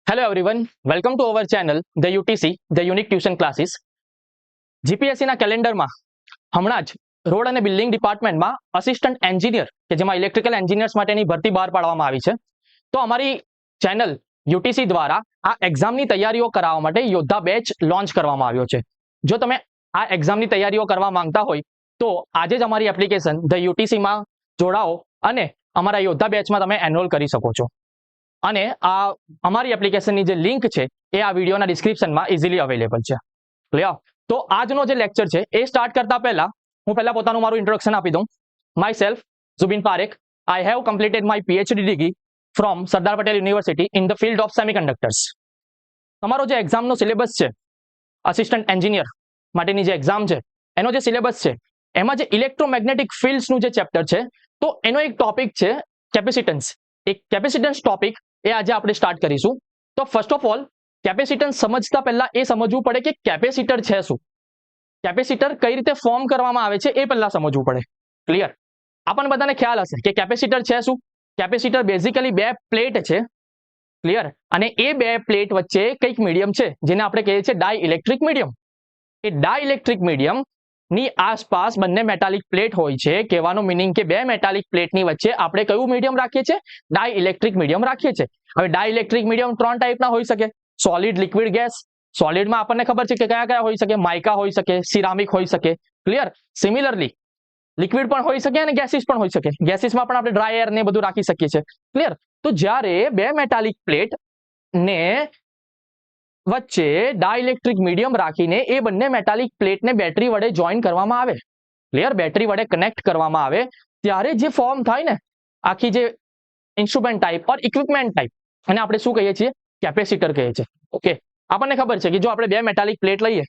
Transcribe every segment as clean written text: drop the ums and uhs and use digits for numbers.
Hello everyone, welcome to our channel, the UTC, the Unique Tuition Classes. GPSC ના કેલેન્ડરમાં હમણાં જ road અને building ડિપાર્ટમેન્ટમાં assistant engineer કે જેમાં ઇલેક્ટ્રિકલ એન્જિનિયર્સ માટેની ભરતી બહાર પાડવામાં આવી છે. તો અમારી ચેનલ યુટીસી દ્વારા આ એક્ઝામની તૈયારીઓ કરાવવા માટે યોદ્ધા બેચ લોન્ચ કરવામાં આવ્યો છે. જો તમે આ એક્ઝામની તૈયારીઓ કરવા માંગતા હોય તો આજે જ અમારી એપ્લિકેશન ધ યુટીસીમાં જોડાઓ અને અમારા યોદ્ધા બેચમાં તમે એનરોલ કરી શકો છો. અને આ અમારી એપ્લિકેશનની જે લિંક છે એ આ વિડીયોના ડિસ્ક્રિપ્શનમાં ઇઝીલી અવેલેબલ છે. ક્લિયર? તો આજનો જે લેક્ચર છે એ સ્ટાર્ટ કરતા પહેલા હું પહેલા પોતાનું મારું ઇન્ટ્રોડક્શન આપી દઉં. Myself Zubin Parekh. I have completed my PhD degree from Sardar Patel university in the field of semiconductors. તમારો જે એક્ઝામનો સિલેબસ છે અસિસ્ટન્ટ એન્જિનિયર માટેની જે એક્ઝામ છે એનો જે સિલેબસ છે એમાં જે ઇલેક્ટ્રોમેગ્નેટિક ફિલ્ડ્સનું જે ચેપ્ટર છે તો એનો એક ટોપિક છે કેપેસિટન્સ. એક કેપેસિટન્સ ટોપિક એ આજે આપણે સ્ટાર્ટ કરીશું. તો ફર્સ્ટ ઓફ ઓલ કેપેસિટન્સ સમજતા પહેલા એ સમજવું પડે કે કેપેસિટર છે શું, કેપેસિટર કઈ રીતે ફોર્મ કરવામાં આવે છે એ પહેલા સમજવું પડે. ક્લિયર? આપણને બધાને ખ્યાલ હશે કે કેપેસિટર છે શું. કેપેસિટર બેઝિકલી બે પ્લેટ છે. ક્લિયર? અને એ બે પ્લેટ વચ્ચે કંઈક મીડિયમ છે જેને આપણે કહીએ છીએ ડાઇઇલેક્ટ્રિક મીડિયમ. એ ડાઇઇલેક્ટ્રિક મીડિયમ ની આસપાસ બંને મેટાલિક પ્લેટ હોય છે. કહેવાનો મિનિંગ કે બે મેટાલિક પ્લેટની વચ્ચે આપણે કયું મીડિયમ રાખીએ છીએ? ડાઇઇલેક્ટ્રિક મીડિયમ રાખીએ છીએ. હવે ડાઇઇલેક્ટ્રિક મીડિયમ ત્રણ ટાઈપના હોઈ શકે: સોલિડ, લિક્વિડ, ગેસ. સોલિડમાં આપણને ખબર છે કે કયા કયા હોઈ શકે? માઇકા હોઈ શકે, સિરામિક હોઈ શકે. ક્લિયર? સિમિલરલી લિક્વિડ પણ હોઈ શકે અને ગેસીસ પણ હોઈ શકે. ગેસીસમાં પણ આપણે ડ્રાય એર ને બધું રાખી શકીએ છીએ. ક્લિયર? તો જ્યારે બે મેટાલિક પ્લેટ ને વચ્ચે ડાઇઇલેક્ટ્રિક મીડિયમ રાખીને એ બંને મેટાલિક પ્લેટને બેટરી વડે જોઈન કરવામાં આવે, ક્લિયર, બેટરી વડે કનેક્ટ કરવામાં આવે ત્યારે જે ફોર્મ થાય ને આખી જે ઇન્સ્ટ્રુમેન્ટ ટાઈપ ઓર ઇક્વિપમેન્ટ ટાઈપ અને આપણે શું કહીએ છીએ? કેપેસિટર કહીએ છીએ. ઓકે, આપણને ખબર છે કે જો આપણે બે મેટાલિક પ્લેટ લઈએ,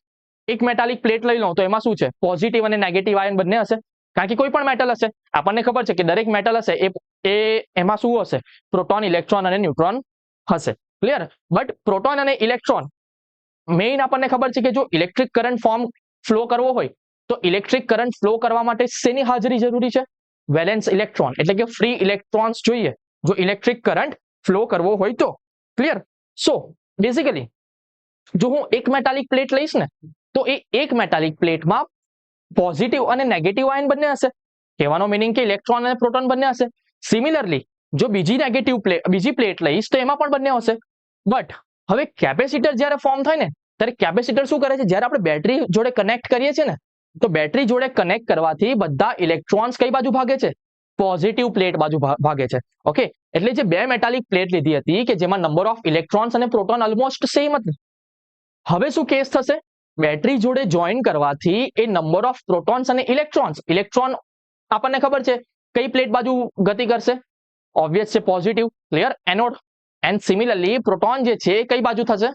એક મેટાલિક પ્લેટ લઈ લો તો એમાં શું છે? પોઝિટિવ અને નેગેટિવ આયન બંને હશે. કારણ કે કોઈ પણ મેટલ હશે, આપણને ખબર છે કે દરેક મેટલ હશે એ એમાં શું હશે? પ્રોટોન, ઇલેક્ટ્રોન અને ન્યુટ્રોન હશે. ક્લિયર? બટ પ્રોટોન અને ઇલેક્ટ્રોન મેઇન આપણને ખબર છે કે જો ઇલેક્ટ્રિક કરંટ ફ્લો કરવો હોય તો ઇલેક્ટ્રિક કરંટ ફ્લો કરવા માટે શેની હાજરી જરૂરી છે? વેલેન્સ ઇલેક્ટ્રોન એટલે કે ફ્રી ઇલેક્ટ્રોન્સ જોઈએ જો ઇલેક્ટ્રિક કરંટ ફ્લો કરવો હોય તો. ક્લિયર? સો બેઝિકલી જો હું એક મેટાલિક પ્લેટ લઈશ ને તો એ એક મેટાલિક પ્લેટમાં પોઝિટિવ અને નેગેટિવ આયન બંને હશે. કહેવાનો મિનિંગ કે ઇલેક્ટ્રોન અને પ્રોટોન બંને હશે. સિમિલરલી જો બીજી પ્લેટ લઈશ તો એમાં પણ બંને હશે. બટ હવે કેપેસિટર જ્યારે ફોર્મ થાય ને ત્યારે કેપેસિટર શું કરે છે? જ્યારે આપણે બેટરી જોડે કનેક્ટ કરીએ છીએ ને તો બેટરી જોડે કનેક્ટ કરવાથી બધા ઇલેક્ટ્રોન્સ કઈ બાજુ ભાગે છે? પોઝિટિવ પ્લેટ બાજુ ભાગે છે. ઓકે, એટલે જે બે મેટાલિક પ્લેટ લીધી હતી કે જેમાં નંબર ઓફ ઇલેક્ટ્રોન્સ અને પ્રોટોન ઓલમોસ્ટ સેમ હતું, હવે શું કેસ થશે? બેટરી જોડે જોઈન કરવાથી એ નંબર ઓફ પ્રોટોન્સ અને ઇલેક્ટ્રોન આપણને ખબર છે કઈ પ્લેટ બાજુ ગતિ કરશે? ઓબ્વિયસ છે positive. Clear? Anode. And similarly proton જે છે કઈ બાજુ થશે?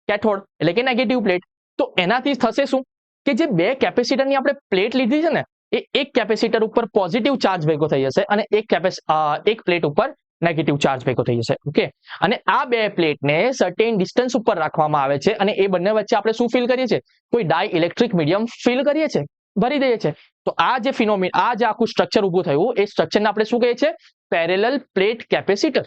કેથોડ એટલે કે નેગેટિવ પ્લેટ. તો એનાથી થશે શું કે જે બે કેપેસિટરની આપણે પ્લેટ લીધી છે ને એ એક કેપેસિટર ઉપર પોઝિટિવ ચાર્જ ભેગો થઈ જશે અને એક પ્લેટ ઉપર નેગેટિવ ચાર્જ ભેગો થઈ જશે. ઓકે, અને આ બે પ્લેટને સર્ટેન ડિસ્ટન્સ ઉપર રાખવામાં આવે છે અને એ બંને વચ્ચે આપણે શું ફીલ કરીએ છીએ? કોઈ ડાઇઇલેક્ટ્રિક મીડિયમ ફીલ કરીએ છીએ, ભરી દઈએ છીએ. તો આ જે આ જે આખું સ્ટ્રક્ચર ઊભું થયું એ સ્ટ્રક્ચરને આપણે શું કહીએ છીએ? Parallel plate capacitor.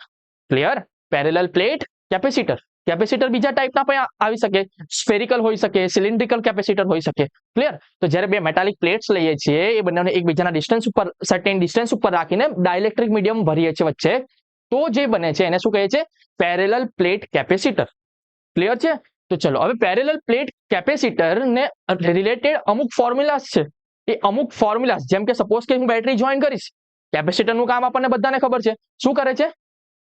Clear? Parallel plate capacitor. Capacitor બીજા ટાઈપના પણ આવી શકે, સ્ફેરિકલ હોઈ શકે, સિલિન્ડ્રિકલ કેપેસિટર હોઈ શકે. ક્લિયર? તો જ્યારે બે મેટાલિક પ્લેટ્સ લઈએ છીએ એ બંનેને એકબીજાના ડિસ્ટન્સ ઉપર સર્ટેન ડિસ્ટન્સ ઉપર રાખીને ડાઇલેક્ટ્રિક મીડિયમ ભરીએ છીએ વચ્ચે તો જે બને છે એને શું કહે છે? Parallel plate capacitor. ક્લિયર છે? તો ચલો હવે પેરેલલ પ્લેટ કેપેસિટર ને રિલેટેડ અમુક ફોર્મ્યુલાસ છે. એ અમુક ફોર્મ્યુલાસ જેમ કે સપોઝ કે હું બેટરી જોઈન કરીશ, કેપેસિટરનું કામ આપણને બધાને ખબર છે શું કરે છે?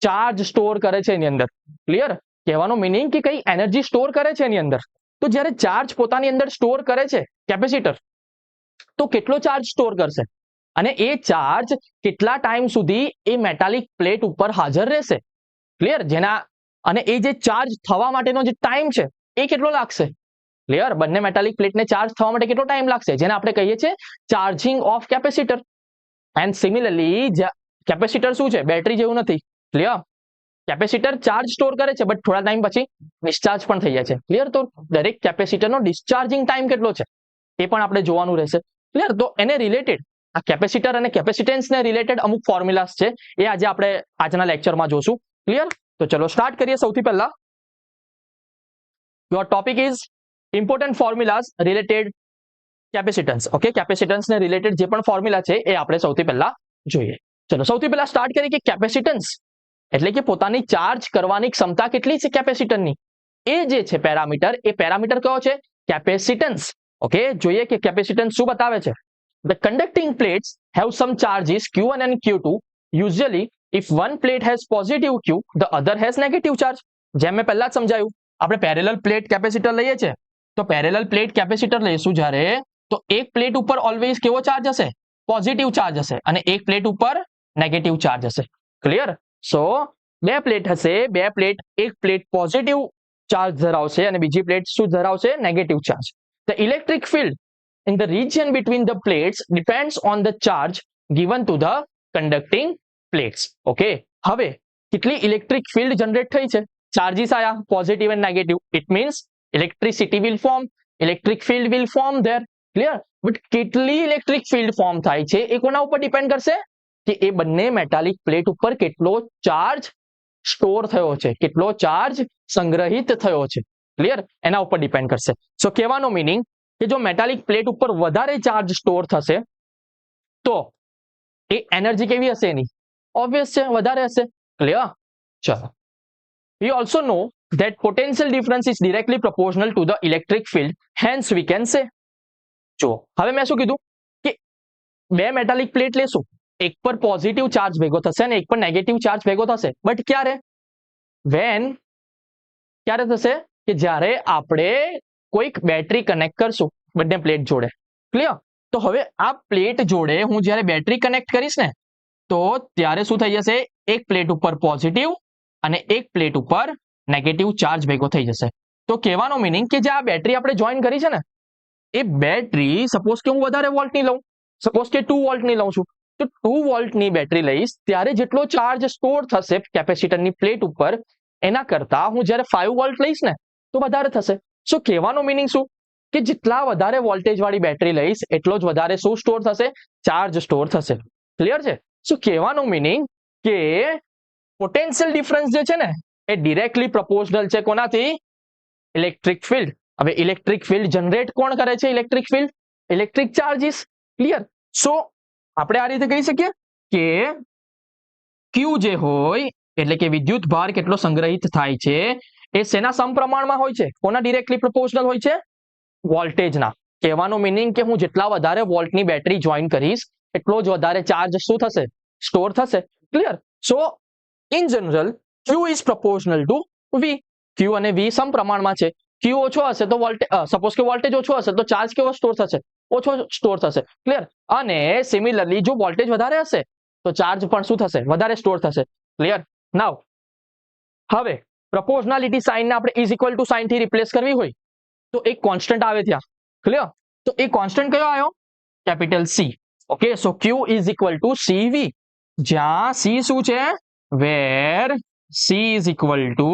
ચાર્જ સ્ટોર કરે છે એની અંદર. ક્લિયર? કહેવાનો મિનિંગ કે કઈ એનર્જી સ્ટોર કરે છે એની અંદર. તો જ્યારે ચાર્જ પોતાની અંદર સ્ટોર કરે છે કેપેસિટર, તો કેટલો ચાર્જ સ્ટોર કરશે અને એ ચાર્જ કેટલા ટાઈમ સુધી એ મેટાલિક પ્લેટ ઉપર હાજર રહેશે? ક્લિયર? અને એ જે ચાર્જ થવા માટેનો જે ટાઈમ છે એ કેટલો લાગશે? ક્લિયર? બંને મેટાલિક પ્લેટને ચાર્જ થવા માટે કેટલો ટાઈમ લાગશે? જેને આપણે કહીએ છીએ charging of capacitor. And similarly capacitor શું છે? બેટરી જેવું નથી. ક્લિયર? કેપેસિટર ચાર્જ સ્ટોર કરે છે બટ થોડા ટાઈમ પછી ડિસ્ચાર્જ પણ થઈ જાય છે. ક્લિયર? તો દરેક કેપેસિટરનો ડિસ્ચાર્જિંગ ટાઈમ કેટલો છે એ પણ આપણે જોવાનું રહેશે. ક્લિયર? તો એને રિલેટેડ આ કેપેસિટર અને કેપેસિટન્સને રિલેટેડ અમુક ફોર્મ્યુલાસ છે એ આજે આપણે આજના લેક્ચરમાં જોશું. ક્લિયર? તો ચલો સ્ટાર્ટ કરીએ. સૌથી પહેલા your topic is important formulas related capacitance. Okay, capacitance ને રિલેટેડ જે પણ ફોર્મ્યુલા છે એ આપણે સૌથી પહેલા જોઈએ. ચલો સૌથી પહેલા સ્ટાર્ટ કરીએ કે કેપેસિટન્સ એટલે કે પોતાની ચાર્જ કરવાની ક્ષમતા કેટલી છે કેપેસિટરની, એ જે છે પેરામીટર, એ પેરામીટર કયો છે? કેપેસિટન્સ. ઓકે, જોઈએ કે કેપેસિટન્સ શું બતાવે છે. The conducting plates have some charges Q1 and Q2. Usually, if one plate has positive Q, the other has negative charge. જેમ મેં પહેલા જ સમજાયું, આપણે પેરેલલ પ્લેટ કેપેસિટર લઈએ છીએ, તો પેરેલલ પ્લેટ કેપેસિટર લઈશું જ્યારે, તો એક પ્લેટ ઉપર ઓલવેઝ કેવો ચાર્જ હશે? પોઝિટિવ ચાર્જ હશે, અને એક પ્લેટ ઉપર નેગેટિવ ચાર્જ હશે. ક્લિયર? સો બે પ્લેટ હશે, બે પ્લેટ, એક પ્લેટ પોઝિટિવ ચાર્જ ધરાવશે અને બીજી પ્લેટ શું ધરાવશે? Negative charge. The electric field in the region between the plates depends on the charge given to the conducting plates. Okay, હવે કેટલી ઇલેક્ટ્રિક ફિલ્ડ જનરેટ થઈ છે? ચાર્જીસ આયા positive and negative. It means electricity will form, electric field will form there. Clear? But કેટલી electric field form થાય છે એ કોના ઉપર ડિપેન્ડ કરશે? કે એ બંને મેટાલિક પ્લેટ ઉપર કેટલો ચાર્જ સ્ટોર થયો છે, કેટલો ચાર્જ સંગ્રહિત થયો છે. ક્લિયર? એના ઉપર ડિપેન્ડ કરશે. સો કહેવાનો મીનિંગ કે જો મેટાલિક પ્લેટ ઉપર વધારે ચાર્જ સ્ટોર થશે તો એ એનર્જી કેવી હશે એની? ઓબ્વિયસ છે, વધારે હશે. ક્લિયર? ચલો. We also know that potential difference is directly proportional to the electric field. Hence we can say. જો હવે મેં શું કીધું કે બે મેટાલિક પ્લેટ લેશું, એક પર પોઝિટિવ ચાર્જ ભેગો થશે અને એક પર નેગેટિવ ચાર્જ ભેગો થશે. બટ ક્યારે? ક્યારે થશે? કે જ્યારે આપણે કોઈક બેટરી કનેક્ટ કરશું બંને પ્લેટ જોડે. ક્લિયર? તો હવે આ પ્લેટ જોડે હું જ્યારે બેટરી કનેક્ટ કરીશ ને, તો ત્યારે શું થઈ જશે? એક પ્લેટ ઉપર પોઝિટિવ અને એક પ્લેટ ઉપર નેગેટિવ ચાર્જ ભેગો થઈ જશે. તો કહેવાનો મીનિંગ કે જે આ બેટરી આપણે જોઈન કરી છે ને, એ બેટરી સપોઝ કે હું વધારે વોલ્ટની લઉં, સપોઝ કે 2 વોલ્ટની લઉં છું, તો 2 વોલ્ટની બેટરી લઈશ ત્યારે જેટલો ચાર્જ સ્ટોર થશે કેપેસિટરની પ્લેટ ઉપર, એના કરતા હું જ્યારે 5 વોલ્ટ લઈશ ને તો વધારે થશે. સો કહેવાનો મીનિંગ શું? કે જેટલા વધારે વોલ્ટેજ વાળી બેટરી લઈશ એટલો જ વધારે શું સ્ટોર થશે? ચાર્જ સ્ટોર થશે. ક્લિયર છે? સો કહેવાનું મીનિંગ કે પોટેન્શિયલ ડિફરન્સ જે છે ને એ ડિરેક્ટલી પ્રોપોર્શનલ છે કોનાથી? Electric field. હવે ઇલેક્ટ્રિક ફિલ્ડ જનરેટ કોણ કરે છે? Electric field, electric charges. Clear? So આપણે આ રીતે કહી શકીએ કે Q જે હોય એટલે કે વિદ્યુત ભાર કેટલો સંગ્રહિત થાય છે એ શેના સમપ્રમાણમાં હોય છે? કોના ડિરેક્ટલી પ્રોપોર્શનલ હોય છે? વોલ્ટેજના. કહેવાનો મીનિંગ કે હું જેટલા વધારે વોલ્ટની બેટરી જોઈન કરીશ એટલો જ વધારે ચાર્જ શું થશે? સ્ટોર થશે. Clear? So in general Q is proportional two V. Q અને V સમપ્રમાણમાં છે. Q ઓછો હશે તો સપોઝ કે વોલ્ટેજ ઓછો હશે તો ચાર્જ કેવો સ્ટોર થશે? ઓછો સ્ટોર થશે. ક્લિયર? અને સિમિલરલી જો વોલ્ટેજ વધારે હશે તો ચાર્જ પણ શું થશે? વધારે સ્ટોર થશે. ક્લિયર? નાઉ હવે પ્રોપોર્શનાલિટી સાઇનને આપણે ઇઝ ઇક્વલ ટુ સાઇન થી રિપ્લેસ કરવી હોય તો એક કોન્સ્ટન્ટ આવે ત્યાં. ક્લિયર? તો એ કોન્સ્ટન્ટ કયો આવ્યો? Capital C. Okay, so Q is equal to CV, જ્યાં C શું છે? વેર C is equal two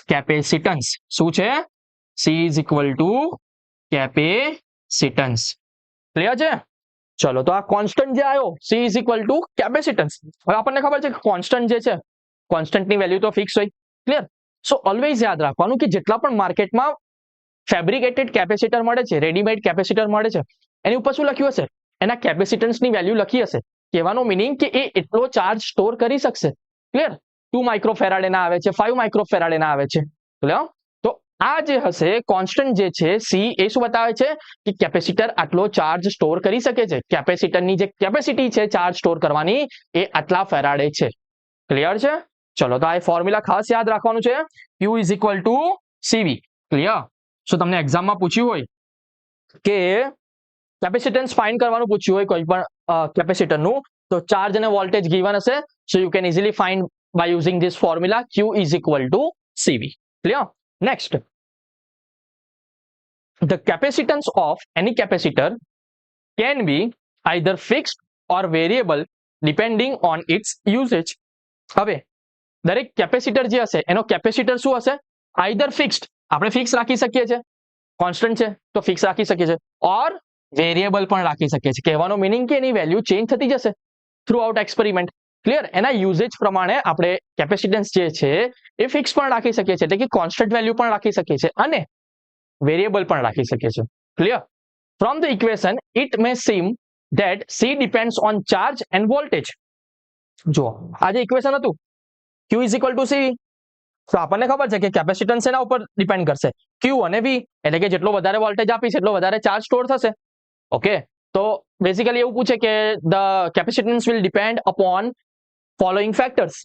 capacitance. શું છે? C is equal two capacitance. Clear છે? ચલો, તો આ કોન્સ્ટન્ટ જે આવ્યો C is equal two capacitance. હવે આપણને ખબર છે કે કોન્સ્ટન્ટ જે છે, કોન્સ્ટન્ટની વેલ્યુ તો ફિક્સ હોય. ક્લિયર? સો ઓલવેઝ યાદ રાખવાનું કે જેટલા પણ માર્કેટમાં ફેબ્રિકેટેડ કેપેસિટર મળે છે, રેડીમેડ કેપેસિટર મળે છે, એની ઉપર શું લખ્યું હશે? એના કેપેસિટન્સની વેલ્યુ લખી હશે. કહેવાનો મીનિંગ કે એ એટલો ચાર્જ સ્ટોર કરી શકશે. ક્લિયર? 2 માઇક્રોફેરાડ એના આવે છે, 5 માઇક્રોફેરાડ એના આવે છે. ક્લિયર? તો આ જે હશે કોન્સ્ટન્ટ જે છે C, એ શું બતાવે છે? કે કેપેસિટર આટલો ચાર્જ સ્ટોર કરી શકે છે. કેપેસિટરની જે કેપેસિટી છે ચાર્જ સ્ટોર કરવાની એ આટલા ફેરાડે છે. ક્લિયર છે? ચલો, તો આ ફોર્મ્યુલા ખાસ યાદ રાખવાનું છે. Q is equal to CV. Clear? So તમને એક્ઝામમાં પૂછ્યું હોય કે કેપેસિટન્સ ફાઇન્ડ કરવાનું પૂછ્યું હોય કોઈ પણ કેપેસિટરનું, તો ચાર્જ અને વોલ્ટેજ ગિવન હશે. So you can easily find by using this formula Q is equal to CV. Clear? Next, the capacitance of any capacitor can be either fixed or variable depending on its usage. હવે દરેક capacitor જે હશે એનો capacitor શું હશે? Either fixed, આપણે fix રાખી શકીએ છીએ, કોન્સ્ટન્ટ છે તો ફિક્સ રાખી શકીએ છીએ, ઓર વેરિયેબલ પણ રાખી શકીએ છીએ. કહેવાનો મીનિંગ કે એની વેલ્યુ ચેન્જ થતી જશે થ્રુ આઉટ એક્સપેરિમેન્ટ. ક્લિયર? એના યુઝેજ પ્રમાણે આપણે કેપેસિટન્સ જે છે એ ફિક્સ પણ રાખી શકીએ છીએ, એટલે કે કોન્સ્ટન્ટ વેલ્યુ પણ રાખી શકીએ છીએ અને વેરિયેબલ પણ રાખી શકીએ છીએ. Clear? From the equation it may seem that C depends on charge and voltage. જો આ જે ઇક્વેશન હતું Q is equal to C, તો આપણને ખબર છે કે કેપેસિટન્સ એના ઉપર ડિપેન્ડ કરશે, Q અને V, એટલે કે જેટલો વધારે વોલ્ટેજ આપીશ એટલો વધારે ચાર્જ સ્ટોર થશે. ઓકે, તો બેઝિકલી એવું પૂછે કે the capacitance will depend upon following factors.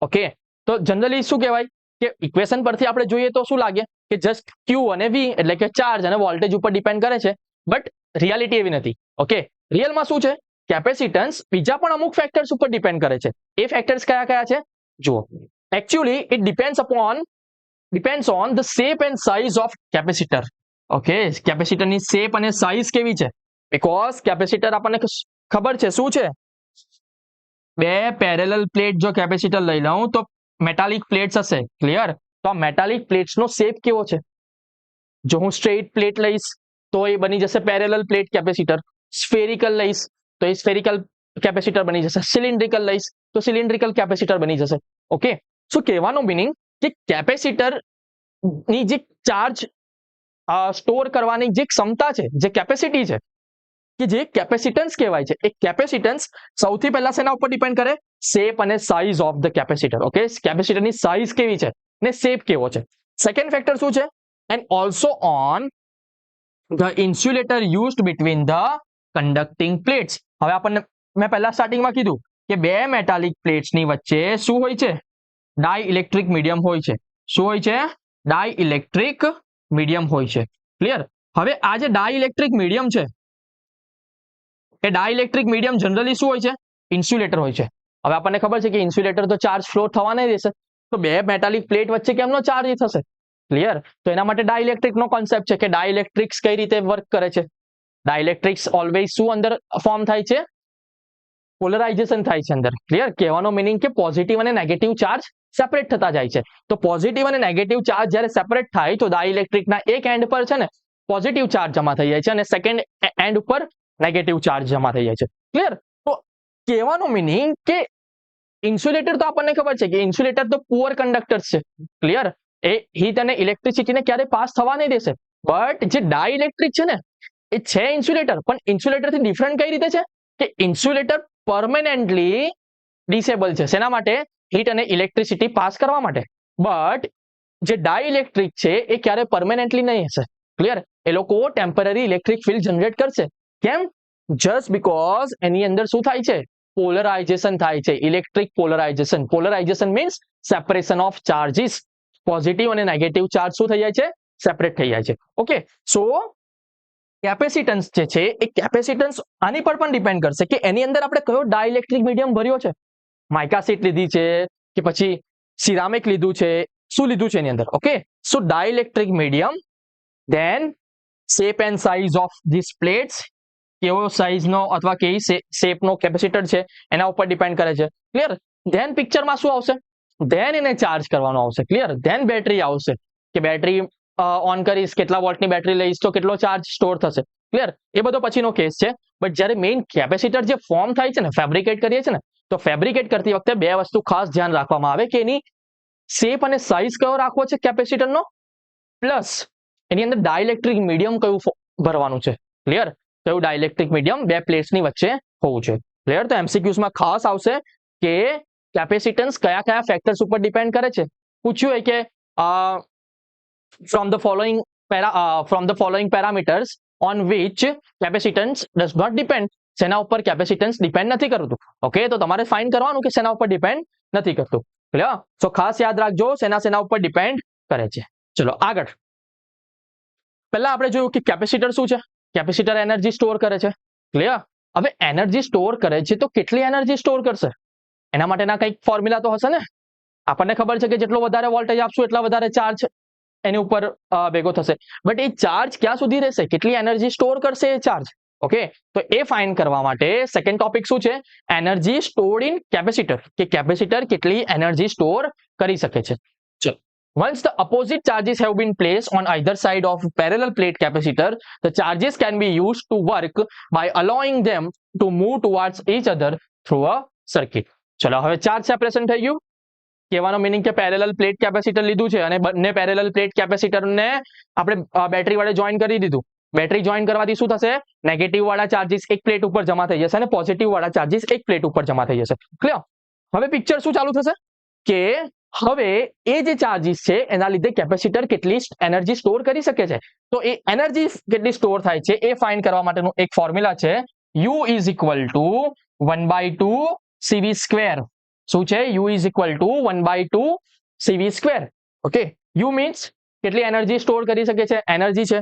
Okay, તો જનરલી શું કહેવાય કે ઇક્વેશન પરથી આપણે જોઈએ તો શું લાગે કે જસ્ટ Q અને V એટલે કે ચાર્જ અને વોલ્ટેજ ઉપર ડિપેન્ડ કરે છે, બટ રિયાલિટી એવી નથી. ઓકે, રિયલમાં શું છે, કેપેસિટન્સ બીજા પણ અમુક ફેક્ટર્સ ઉપર ડિપેન્ડ કરે છે. એ ફેક્ટર્સ કયા કયા છે જુઓ. Actually it depends on the shape and size of capacitor. Okay, કેપેસિટરની શેપ અને સાઇઝ કેવી છે, બીકોઝ કેપેસિટર આપણને ખબર છે શું છે, બે પેરેલલ પ્લેટ જો કેપેસિટર લઈ લઉં તો મેટાલિક પ્લેટ્સ હશે. ક્લિયર? તો આ મેટાલિક પ્લેટ્સનો શેપ કેવો છે, જો હું સ્ટ્રેટ પ્લેટ લઈશ તો એ બની જશે પેરેલલ પ્લેટ કેપેસિટર, સ્ફેરિકલ લઈશ તો એ સ્ફેરિકલ કેપેસિટર બની જશે, સિલિન્ડ્રિકલ લઈશ તો સિલિન્ડ્રિકલ કેપેસિટર બની જશે. ઓકે, સો કહેવાનો મીનિંગ કે કેપેસિટર ની જે ચાર્જ સ્ટોર કરવાની જે ક્ષમતા છે, જે કેપેસિટી છે, કે જે કેપેસિટન્સ કહેવાય છે, એ કેપેસિટન્સ સૌથી પહેલા શેના ઉપર ડિપેન્ડ કરે, શેપ અને size of the capacitor. Okay, કેપેસિટરની સાઇઝ કેવી છે ને શેપ કેવો છે. સેકન્ડ ફેક્ટર શું છે, and also on the insulator used between the conducting plates. હવે આપણને મેં પહેલા સ્ટાર્ટિંગમાં કીધું કે બે મેટાલિક પ્લેટ્સની વચ્ચે શું હોય છે, ડાઇઇલેક્ટ્રિક મીડિયમ હોય છે. શું હોય છે, ડાઇઇલેક્ટ્રિક મીડિયમ હોય છે. ક્લિયર? હવે આ જે ડાઇઇલેક્ટ્રિક મીડિયમ છે, એ ડાઇઇલેક્ટ્રિક મીડિયમ જનરલી શું હોય છે, ઇન્સ્યુલેટર હોય છે. હવે આપણને ખબર છે કે ઇન્સ્યુલેટર તો ચાર્જ ફ્લો થવા નહીં દેશે, તો બે મેટાલિક પ્લેટ વચ્ચે કેમનો ચાર્જ થશે. ક્લિયર? તો એના માટે ડાઇઇલેક્ટ્રિકનો કોન્સેપ્ટ છે કે ડાઇઇલેક્ટ્રિક્સ કઈ રીતે વર્ક કરે છે. ડાઇઇલેક્ટ્રિક્સ ઓલવેઝ શું અંદર ફોર્મ થાય છે, પોલરાઇઝેશન થાય છે અંદર. ક્લિયર? કહેવાનો મીનિંગ કે પોઝિટિવ અને નેગેટિવ ચાર્જ સેપરેટ થતા જાય છે. તો પોઝિટિવ અને નેગેટિવ ચાર્જ જ્યારે સેપરેટ થાય તો ડાઇઇલેક્ટ્રિકના એક એન્ડ પર છે ને પોઝિટિવ ચાર્જ જમા થઈ જાય છે અને સેકન્ડ એન્ડ ઉપર નેગેટિવ ચાર્જ જમા થઈ જાય છે. ક્લિયર? તો કહેવાનું મીનિંગ કે ઇન્સ્યુલેટર તો આપણને ખબર છે કે ઇન્સ્યુલેટર તો પુઅર કંડક્ટર છે. ક્લિયર? એ હીટ અને ઇલેક્ટ્રિસિટીને ક્યારે પાસ થવા નહીં દેશે. બટ જે ડાઇઇલેક્ટ્રિક છે ને એ છે ઇન્સ્યુલેટર, પણ ઇન્સ્યુલેટરથી ડિફરન્ટ કઈ રીતે છે કે ઇન્સ્યુલેટર પરમેનન્ટલી ડિસેબલ છે. શેના માટે? હીટ અને ઇલેક્ટ્રિસિટી પાસ કરવા માટે. બટ જે ડાઇઇલેક્ટ્રિક છે એ ક્યારે પરમેનન્ટલી નહીં હશે. ક્લિયર? એ લોકો ટેમ્પરરી ઇલેક્ટ્રિક ફિલ્ડ જનરેટ કરશે. કેમ? જસ્ટ બીકોઝ એની અંદર શું થાય છે, પોલરાઇઝેશન થાય છે, electric polarisation. Polarisation means separation of charges. Positive અને નેગેટિવ ચાર્જ શું થઈ જાય છે, સેપરેટ થઈ જાય છે. ઓકે, સો કેપેસિટન્સ જે છે એ કેપેસિટન્સ આની પર પણ ડિપેન્ડ કરશે કે એની અંદર આપણે કયો ડાઇઇલેક્ટ્રિક મીડિયમ ભર્યો છે, માઇકા શીટ લીધી છે કે પછી સિરામિક લીધું છે, શું લીધું છે એની અંદર. Okay, so dielectric medium, then shape and size of this plates, કેવો સાઇઝનો અથવા કેવી શેપનો કેપેસિટર છે એના ઉપર ડિપેન્ડ કરે છે. ક્લિયર? ધેન પિક્ચરમાં શું આવશે, ધેન એને ચાર્જ કરવાનો આવશે. ક્લિયર? ધેન બેટરી આવશે કે બેટરી ઓન કરીશ, કેટલા વોલ્ટની બેટરી લઈશ તો કેટલો ચાર્જ સ્ટોર થશે. ક્લિયર? એ બધો પછીનો કેસ છે. બટ જ્યારે મેઇન કેપેસિટર જે ફોર્મ થાય છે ને, ફેબ્રિકેટ કરીએ છીએ ને, તો ફેબ્રિકેટ કરતી વખતે બે વસ્તુ ખાસ ધ્યાન રાખવામાં આવે કે એની શેપ અને સાઇઝ કયો રાખવો છે કેપેસિટરનો, પ્લસ એની અંદર ડાઇઇલેક્ટ્રિક મીડિયમ કયું ભરવાનું છે. ક્લિયર? કયું ડાઇઇલેક્ટ્રિક મીડિયમ બે પ્લેટ્સની વચ્ચે હોવું જોઈએ. ક્લિયર? તો એમસીક્યુઝમાં ખાસ આવશે કે કેપેસિટન્સ કયા કયા ફેક્ટર્સ ઉપર ડિપેન્ડ કરે છે. પૂછ્યું હોય કે from the following parameters on which capacitance does not depend. શેના ઉપર કેપેસિટન્સ ડિપેન્ડ નથી કરતું. ઓકે, તો તમારે ફાઇન્ડ કરવાનું કે શેના ઉપર ડિપેન્ડ નથી કરતું. ક્લિયર? સો ખાસ યાદ રાખજો શેના ઉપર ડિપેન્ડ કરે છે. ચલો આગળ. પહેલા આપણે જોયું કે કેપેસિટર શું છે, કેપેસિટર એનર્જી સ્ટોર કરે છે. ક્લિયર? હવે એનર્જી સ્ટોર કરે છે તો કેટલી એનર્જી સ્ટોર કરશે, એના માટેના કંઈક ફોર્મ્યુલા તો હશે ને. આપણને ખબર છે કે જેટલો વધારે વોલ્ટેજ આપશું એટલા વધારે ચાર્જ એની ઉપર ભેગો થશે. બટ એ ચાર્જ ક્યાં સુધી રહેશે, કેટલી એનર્જી સ્ટોર કરશે એ ચાર્જ. ઓકે, તો એ ફાઇન્ડ કરવા માટે સેકન્ડ ટોપિક શું છે, એનર્જી સ્ટોર્ડ ઇન કેપેસિટર, કે કેપેસિટર કેટલી એનર્જી સ્ટોર કરી શકે છે. ચલો, once the opposite charges have been placed on either side of parallel plate capacitor, the charges can be used to work by allowing them to move towards each other through a circuit. ચલો હવે charge separation થઈ ગયું. કહેવાનો meaning કે parallel plate capacitor લીધું છે અને બંને પેરેલલ પ્લેટ કેપેસિટરને આપણે બેટરી વડે જોઈન કરી દીધું. બેટરી જોઈન કરવાથી શું થશે? નેગેટિવ વાળા ચાર્જીસ એક પ્લેટ ઉપર જમા થઈ જશે અને પોઝિટિવ વાળા ચાર્જીસ એક પ્લેટ ઉપર જમા થઈ જશે. ક્લિયર? હવે પિક્ચર શું ચાલુ થશે કે હવે એ જે ચાર્જીસ છે એના લીધે કેપેસિટર કેટલી એનર્જી સ્ટોર કરી શકે છે. તો એ એનર્જી કેટલી સ્ટોર થાય છે એ ફાઇન્ડ કરવા માટેનું એક ફોર્મ્યુલા છે. U is equal two 1/2 CV square. શું છે? U is equal two 1/2 CV square. Okay, U means કેટલી એનર્જી સ્ટોર કરી શકે છે? એનર્જી છે.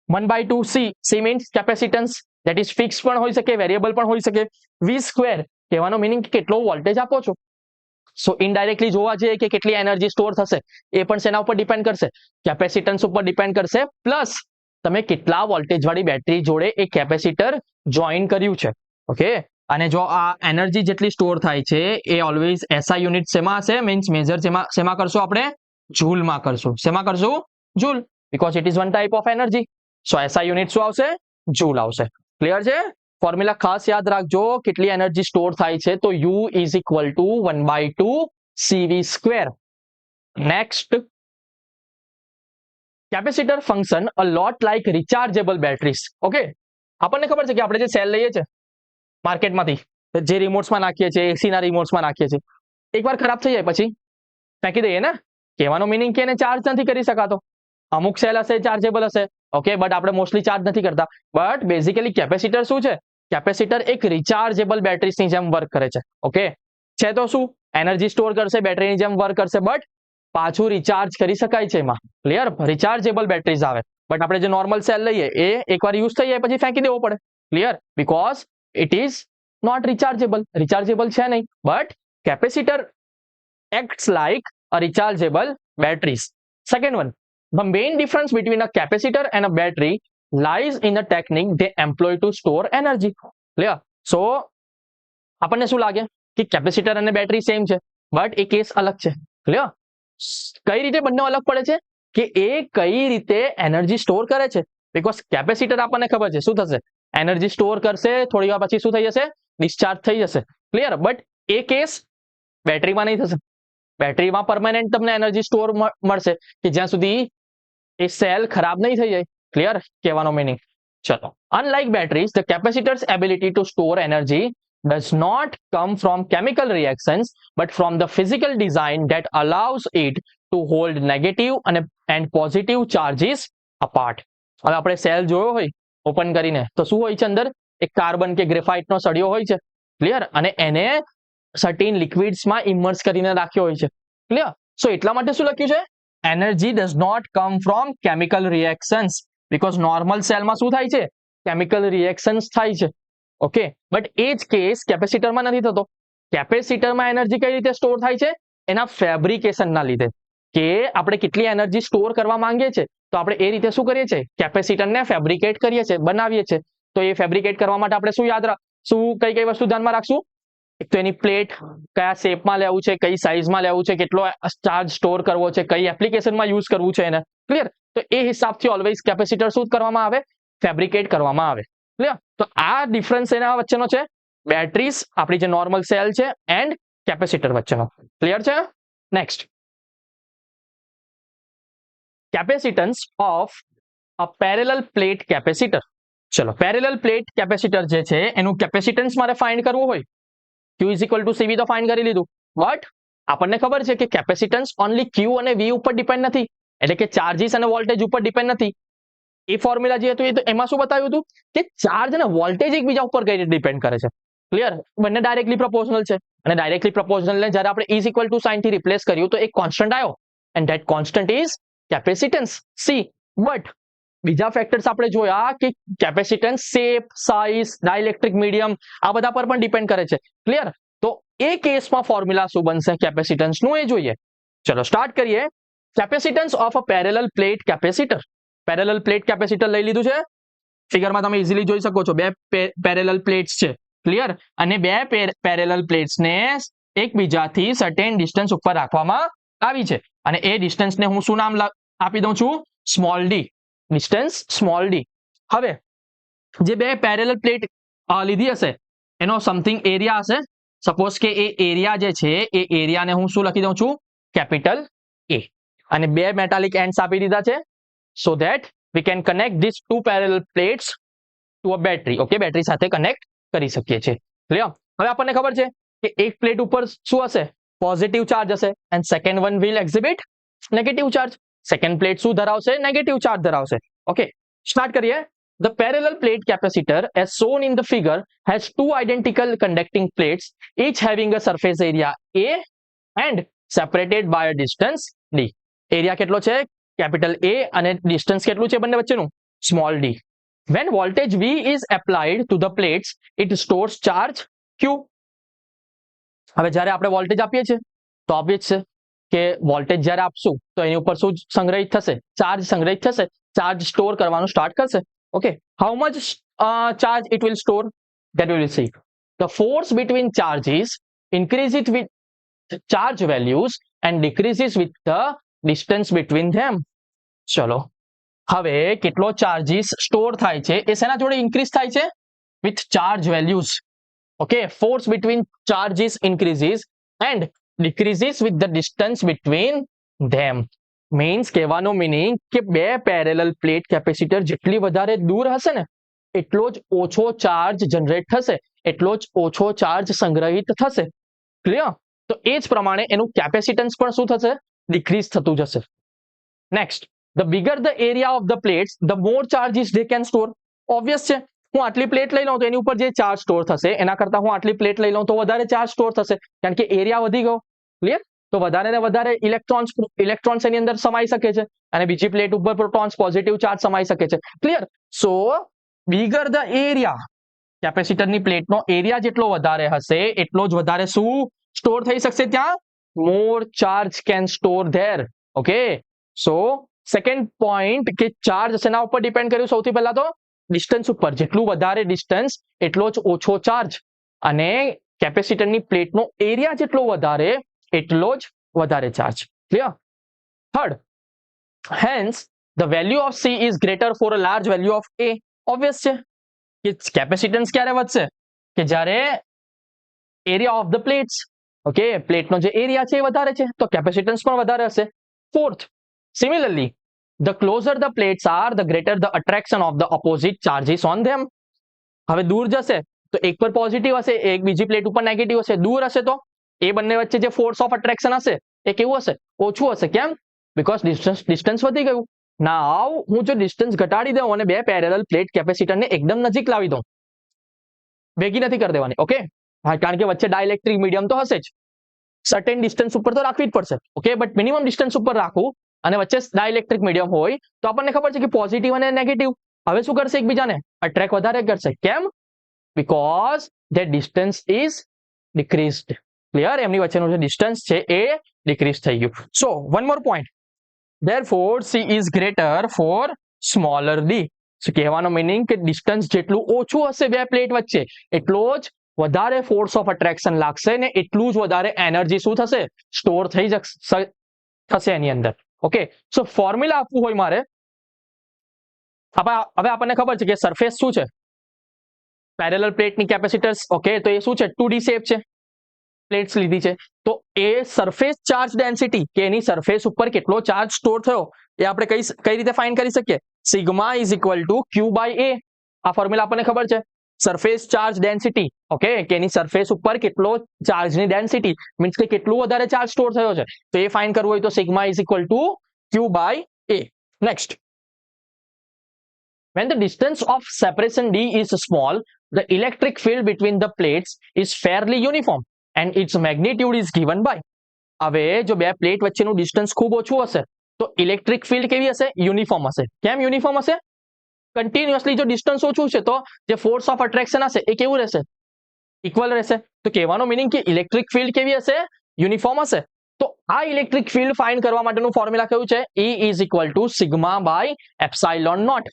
1/2 C means capacitance, that is fix પણ હોઈ શકે, વેરિયેબલ પણ હોઈ શકે. V સ્ક્વેર કહેવાનો મીનિંગ કેટલો વોલ્ટેજ આપો છો. સો ઇનડાયરેક્ટલી જોવા જઈએ કે કેટલી એનર્જી સ્ટોર થશે એ પણ શેના ઉપર ડિપેન્ડ કરશે? કેપેસિટન્સ ઉપર ડિપેન્ડ કરશે. પ્લસ તમે કેટલા વોલ્ટેજ વાળી બેટરી જોડે એ કેપેસિટર જોઈન કર્યું છે. ઓકે, અને જો આ એનર્જી જેટલી સ્ટોર થાય છે એ ઓલવેઝ એસઆઈ યુનિટ શેમાં હશે? મીન્સ મેજર શેમાં કરશું આપણે? જૂલમાં કરશું. શેમાં કરશું? Joule, because it is one type of energy. So SI unit શું આવશે? જૂલ આવશે. ક્લિયર છે? ફોર્મ્યુલા ખાસ યાદ રાખજો. કેટલી એનર્જી સ્ટોર થાય છે તો U is equal two 1/2 CV square. Next, capacitor function a lot like rechargeable batteries. Okay, આપણને ખબર છે કે આપણે જે સેલ લઈએ છીએ માર્કેટમાંથી, જે રિમોટ્સમાં નાખીએ છીએ, એસીના રિમોટ્સમાં નાખીએ છીએ, એકવાર ખરાબ થઈ જાય પછી ફેંકી દઈએ ને. કહેવાનો મીનિંગ કે એને ચાર્જ નથી કરી શકાતો. અમુક સેલ હશે ચાર્જેબલ હશે, ઓકે, બટ આપણે મોસ્ટલી ચાર્જ નથી કરતા. બટ બેઝિકલી કેપેસિટર શું છે? કેપેસિટર એક રિચાર્જેબલ બેટરીની જેમ વર્ક કરે છે. ઓકે, છે તો શું? એનર્જી સ્ટોર કરશે, બેટરીની જેમ વર્ક કરશે, બટ પાછું રિચાર્જ કરી શકાય છે એમાં. ક્લિયર? રિચાર્જેબલ બેટરીઝ આવે. બટ આપણે જે નોર્મલ સેલ લઈએ એ એકવાર યુઝ થઈ જાય પછી ફેંકી દેવો પડે. Clear? Because it is not rechargeable. Rechargeable છે નહીં. But capacitor acts like a rechargeable batteries. Second one, the main difference between a capacitor and a battery lies in the technique they employ to store energy. Clear? So આપણને શું લાગે કે capacitor અને battery same છે, but A case અલગ છે. Clear? કઈ રીતે બંને અલગ પડે છે? કે એ કઈ રીતે એનર્જી સ્ટોર કરે છે. બીકોઝ કેપેસિટર આપણને ખબર છે શું થશે? એનર્જી સ્ટોર કરશે, થોડી વાર પછી શું થઈ જશે? ડિસ્ચાર્જ થઈ જશે. ક્લિયર? બટ એ કેસ બેટરીમાં નહીં થશે. બેટરીમાં પરમેનન્ટ તમને એનર્જી સ્ટોર મળશે કે જ્યાં સુધી એ સેલ ખરાબ નહીં થઈ જાય. ક્લિયર? કહેવાનો મીનિંગ. ચલો, unlike batteries, the capacitors ability to store energy does not come from chemical reactions but from the physical design that allows it to hold negative and positive charges apart. હવે આપણે cell જોયો હોય open કરીને તો શું હોય છે અંદર? એક કાર્બન કે ગ્રેફાઇટનો સળિયો હોય છે. ક્લિયર? અને એને સર્ટેન લિક્વિડ્સમાં ઇમર્સ કરીને રાખ્યો હોય છે. ક્લિયર? સો એટલા માટે શું લખ્યું છે? Energy does not come from chemical reactions. Because normal સેલમાં શું થાય છે? કેમિકલ રિએક્શન્સ થાય છે. ઓકે, બટ એ જ કેસ કેપેસિટરમાં નથી થતો. કેપેસિટરમાં એનર્જી કઈ રીતે સ્ટોર થાય છે? એના ફેબ્રિકેશનના લીધે. કે આપણે કેટલી એનર્જી સ્ટોર કરવા માંગીએ છીએ તો આપણે એ રીતે શું કરીએ છીએ? કેપેસિટરને ફેબ્રિકેટ કરીએ છીએ, બનાવીએ છીએ. તો એ ફેબ્રિકેટ કરવા માટે આપણે શું કઈ વસ્તુ ધ્યાનમાં રાખશું? એક તો એની પ્લેટ કયા શેપમાં લેવું છે, કઈ સાઇઝમાં લેવું છે, કેટલો ચાર્જ સ્ટોર કરવો છે, કઈ એપ્લિકેશનમાં યુઝ કરવું છે એને. ક્લિયર? તો એ હિસાબથી ઓલવેઝ કેપેસિટર શું કરવામાં આવે? ફેબ્રિકેટ કરવામાં આવે. ક્લિયર? તો આ ડિફરન્સ એના વચ્ચેનો છે. બેટરીઝ આપણી જે નોર્મલ સેલ છે એન્ડ કેપેસિટર વચ્ચેનો. ક્લિયર છે? Next, capacitance of a parallel plate capacitor. ચલો, પેરેલલ પ્લેટ કેપેસિટર જે છે એનું કેપેસિટન્સ મારે ફાઇન્ડ કરવું હોય, Q is equal to CV તો ફાઇન્ડ કરી લીધું. બટ આપણને ખબર છે કે કેપેસિટન્સ ઓનલી Q અને V ઉપર ડિપેન્ડ નથી, એટલે કે ચાર્જીસ અને વોલ્ટેજ ઉપર ડિપેન્ડ નથી. એ ફોર્મ્યુલા જે હતું એ તો એમાં શું બતાવ્યું હતું કે ચાર્જ અને વોલ્ટેજ એકબીજા ઉપર કઈ રીતે ડિપેન્ડ કરે છે. ક્લિયર? બંને ડાયરેક્ટલી પ્રપોઝનલ છે અને ડાયરેક્ટલી પ્રપોઝનલને જ્યારે આપણે ઇઝ ઇક્વલ ટુ સાઇન થી રિપ્લેસ કર્યું તો એક કોન્સ્ટન્ટ આવ્યો and that constant is capacitance C. But બીજા ફેક્ટર્સ આપણે જોયા કે capacitance shape, size, dielectric medium આ બધા પર પણ ડિપેન્ડ કરે છે. ક્લિયર? તો એ કેસમાં ફોર્મ્યુલા શું બનશે કેપેસિટન્સનું એ જોઈએ. ચલો સ્ટાર્ટ કરીએ. Capacitance of a parallel plate capacitor. Parallel plate capacitor લઈ લીધું છે. ફિગરમાં તમે ઇઝીલી જોઈ શકો છો, બે પેરેલલ પ્લેટ્સ છે. ક્લિયર? અને બે પેરેલલ પ્લેટ્સને એકબીજાથી સર્ટેન ડિસ્ટન્સ ઉપર રાખવામાં આવી છે અને એ ડિસ્ટન્સને હું શું નામ આપી દઉં છું? Small D. Distance small D. હવે જે બે પેરેલલ પ્લેટ લીધી હશે એનો સમથિંગ એરિયા હશે. સપોઝ કે એ એરિયા જે છે એ એરિયાને હું શું લખી દઉં છું? કેપિટલ A અને બે મેટાલિક એન્ડ્સ આપી દીધા છે so that we can connect this two parallel plates to a battery. Okay, battery સાથે કનેક્ટ કરી શકીએ છીએ. ક્લિયર? હવે આપણને ખબર છે કે એક પ્લેટ ઉપર શું હશે? પોઝિટિવ ચાર્જ હશે and second one will exhibit negative charge. Second plate શું ધરાવશે? નેગેટિવ ચાર્જ ધરાવશે. ઓકે, સ્ટાર્ટ કરીએ. The parallel plate capacitor as shown in the figure has two identical conducting plates each having a surface area A and separated by a distance D. Area કેટલો છે? Capital A અને distance કેટલું છે બંને વચ્ચેનું? Small d. When voltage V is applied to the plates it stores charge Q. હવે જ્યારે આપણે વોલ્ટેજ આપીએ છીએ તો obvious છે કે વોલ્ટેજ જ્યારે આપશું તો એની ઉપર શું સંગ્રહિત થશે? ચાર્જ સંગ્રહિત થશે. ચાર્જ સ્ટોર કરવાનું સ્ટાર્ટ કરશે. Okay, how much charge it will store? That we will see. The force between charges increases with charge values and decreases with the distance between them. ચલો, હવે કેટલો ચાર્જીસ સ્ટોર થાય છે એ શેના જોડે increase થાય છે? With charge values. Okay, force between charges increases and decreases with the distance between them. Means કહેવાનો મિનિંગ કે બે પેરેલલ પ્લેટ કેપેસિટર જેટલી વધારે દૂર હશે ને એટલો જ ઓછો ચાર્જ જનરેટ થશે, એટલો જ ઓછો ચાર્જ સંગ્રહિત થશે. ક્લિયર? તો એ જ પ્રમાણે એનું કેપેસિટન્સ પણ શું થશે? ડિક્રીઝ થતું જશે. Next, the bigger the area of the plates the more charges they can store. Obvious છે, હું આટલી પ્લેટ લઈ લઉં તો એની ઉપર જે ચાર્જ સ્ટોર થશે એના કરતા હું આટલી પ્લેટ લઈ લઉં તો વધારે ચાર્જ સ્ટોર થશે કારણ કે એરિયા વધી ગયો. ક્લિયર? તો વધારે ને વધારે ઇલેક્ટ્રોન્સ એની અંદર સમાઈ શકે છે અને બીજી પ્લેટ ઉપર પ્રોટોન્સ પોઝિટિવ ચાર્જ સમાઈ શકે છે. Clear? So bigger the area, કેપેસિટરની પ્લેટનો એરિયા જેટલો વધારે હશે એટલો જ વધારે શું સ્ટોર થઈ શકશે ત્યાં? More charge can store there. Okay, so second point કે ચાર્જ શેના ઉપર ડિપેન્ડ કર્યું? સૌથી પહેલા તો ડિસ્ટન્સ ઉપર. જેટલું વધારે ડિસ્ટન્સ એટલો જ ઓછો ચાર્જ અને કેપેસિટરની પ્લેટનો એરિયા જેટલો વધારે એટલો જ વધારે charge. Clear? Third, hence the value of C is greater for a large value of A. Obvious છે કે કેપેસિટન્સ ક્યારે વધશે? કે જ્યારે area of the plates, okay, પ્લેટનો જે એરિયા છે એ વધારે છે તો કેપેસિટન્સ પણ વધારે હશે. Fourth, similarly the closure the plates are the greater the attraction of the opposite charges on ધેમ. હવે દૂર જશે તો એક પર પોઝિટિવ હશે, એક બીજી પ્લેટ ઉપર નેગેટિવ હશે. દૂર હશે તો એ બંને વચ્ચે જે ફોર્સ ઓફ અટ્રેક્શન હશે એ કેવું હશે? ઓછું હશે. કેમ? બીકોઝ ડિસ્ટન્સ વધી ગયું. નાવ હું જો ડિસ્ટન્સ ઘટાડી દઉં અને બે પેરેલલ પ્લેટ કેપેસિટરને એકદમ નજીક લાવી દઉં, ભેગી નથી કરી દેવાની. ઓકે, હા, કારણ કે વચ્ચે ડાઇલેક્ટ્રિક મીડિયમ તો હશે જ. સર્ટેન ડિસ્ટન્સ ઉપર તો રાખવી જ પડશે. ઓકે, બટ મિનિમમ ડિસ્ટન્સ ઉપર રાખવું અને વચ્ચે ડાઇલેક્ટ્રિક મીડિયમ હોય તો આપણને ખબર છે કે પોઝિટિવ અને નેગેટિવ હવે શું કરશે? એકબીજાને અટ્રેક્ટ વધારે કરશે. કેમ? Because the distance is decreased. Clear? એમની વચ્ચેનું જે ડિસ્ટન્સ છે એ ડિક્રીઝ થઈ ગયું. So one more point, therefore C is greater for smaller d. So કહેવાનો મીનિંગ કે ડિસ્ટન્સ જેટલું ઓછું હશે બે પ્લેટ વચ્ચે એટલો જ વધારે ફોર્સ ઓફ અટ્રેક્શન લાગશે ને એટલું જ વધારે એનર્જી શું થશે? સ્ટોર થઈ થશે એની અંદર. ઓકે, સો ફોર્મ્યુલા આપવું હોય મારે, હવે આપણને ખબર છે કે સરફેસ શું છે? પેરેલલ પ્લેટની કેપેસિટર્સ. ઓકે, તો એ શું છે? 2D શેપ છે, પ્લેટ્સ લીધી છે તો એ સરફેસ ચાર્જ ડેન્સિટી કે એની સરફેસ ઉપર કેટલો ચાર્જ સ્ટોર થયો એ આપણે કઈ રીતે ફાઇન્ડ કરી શકીએ? Sigma is equal to Q by A. આ ફોર્મ્યુલા આપણને ખબર છે. સરફેસ ચાર્જ ડેન્સિટી, ઓકે, કે એની સરફેસ ઉપર કેટલો ચાર્જની ડેન્સિટી મીન્સ કે કેટલું વધારે ચાર્જ સ્ટોર થયો છે તો એ ફાઇન્ડ કરવું હોય તો sigma is equal to Q by A. Next, when the distance of separation D is small, the electric field between the plates is fairly uniform and its magnitude is given by. હવે જો બે plate વચ્ચેનું distance ખૂબ ઓછું હશે તો electric field કેવી હશે? યુનિફોર્મ હશે. કેમ યુનિફોર્મ હશે? કન્ટિન્યુઅસલી જો ડિસ્ટન્સ ઓછું છે તો જે ફોર્સ ઓફ અટ્રેક્શન હશે એ કેવું રહેશે? ઇક્વલ રહેશે. તો કહેવાનો મિનિંગ કે ઇલેક્ટ્રિક ફિલ્ડ કેવી હશે? યુનિફોર્મ હશે. તો આ ઇલેક્ટ્રિક ફિલ્ડ ફાઇન્ડ કરવા માટેનું ફોર્મ્યુલા કયું છે? E is equal to sigma by epsilon naught.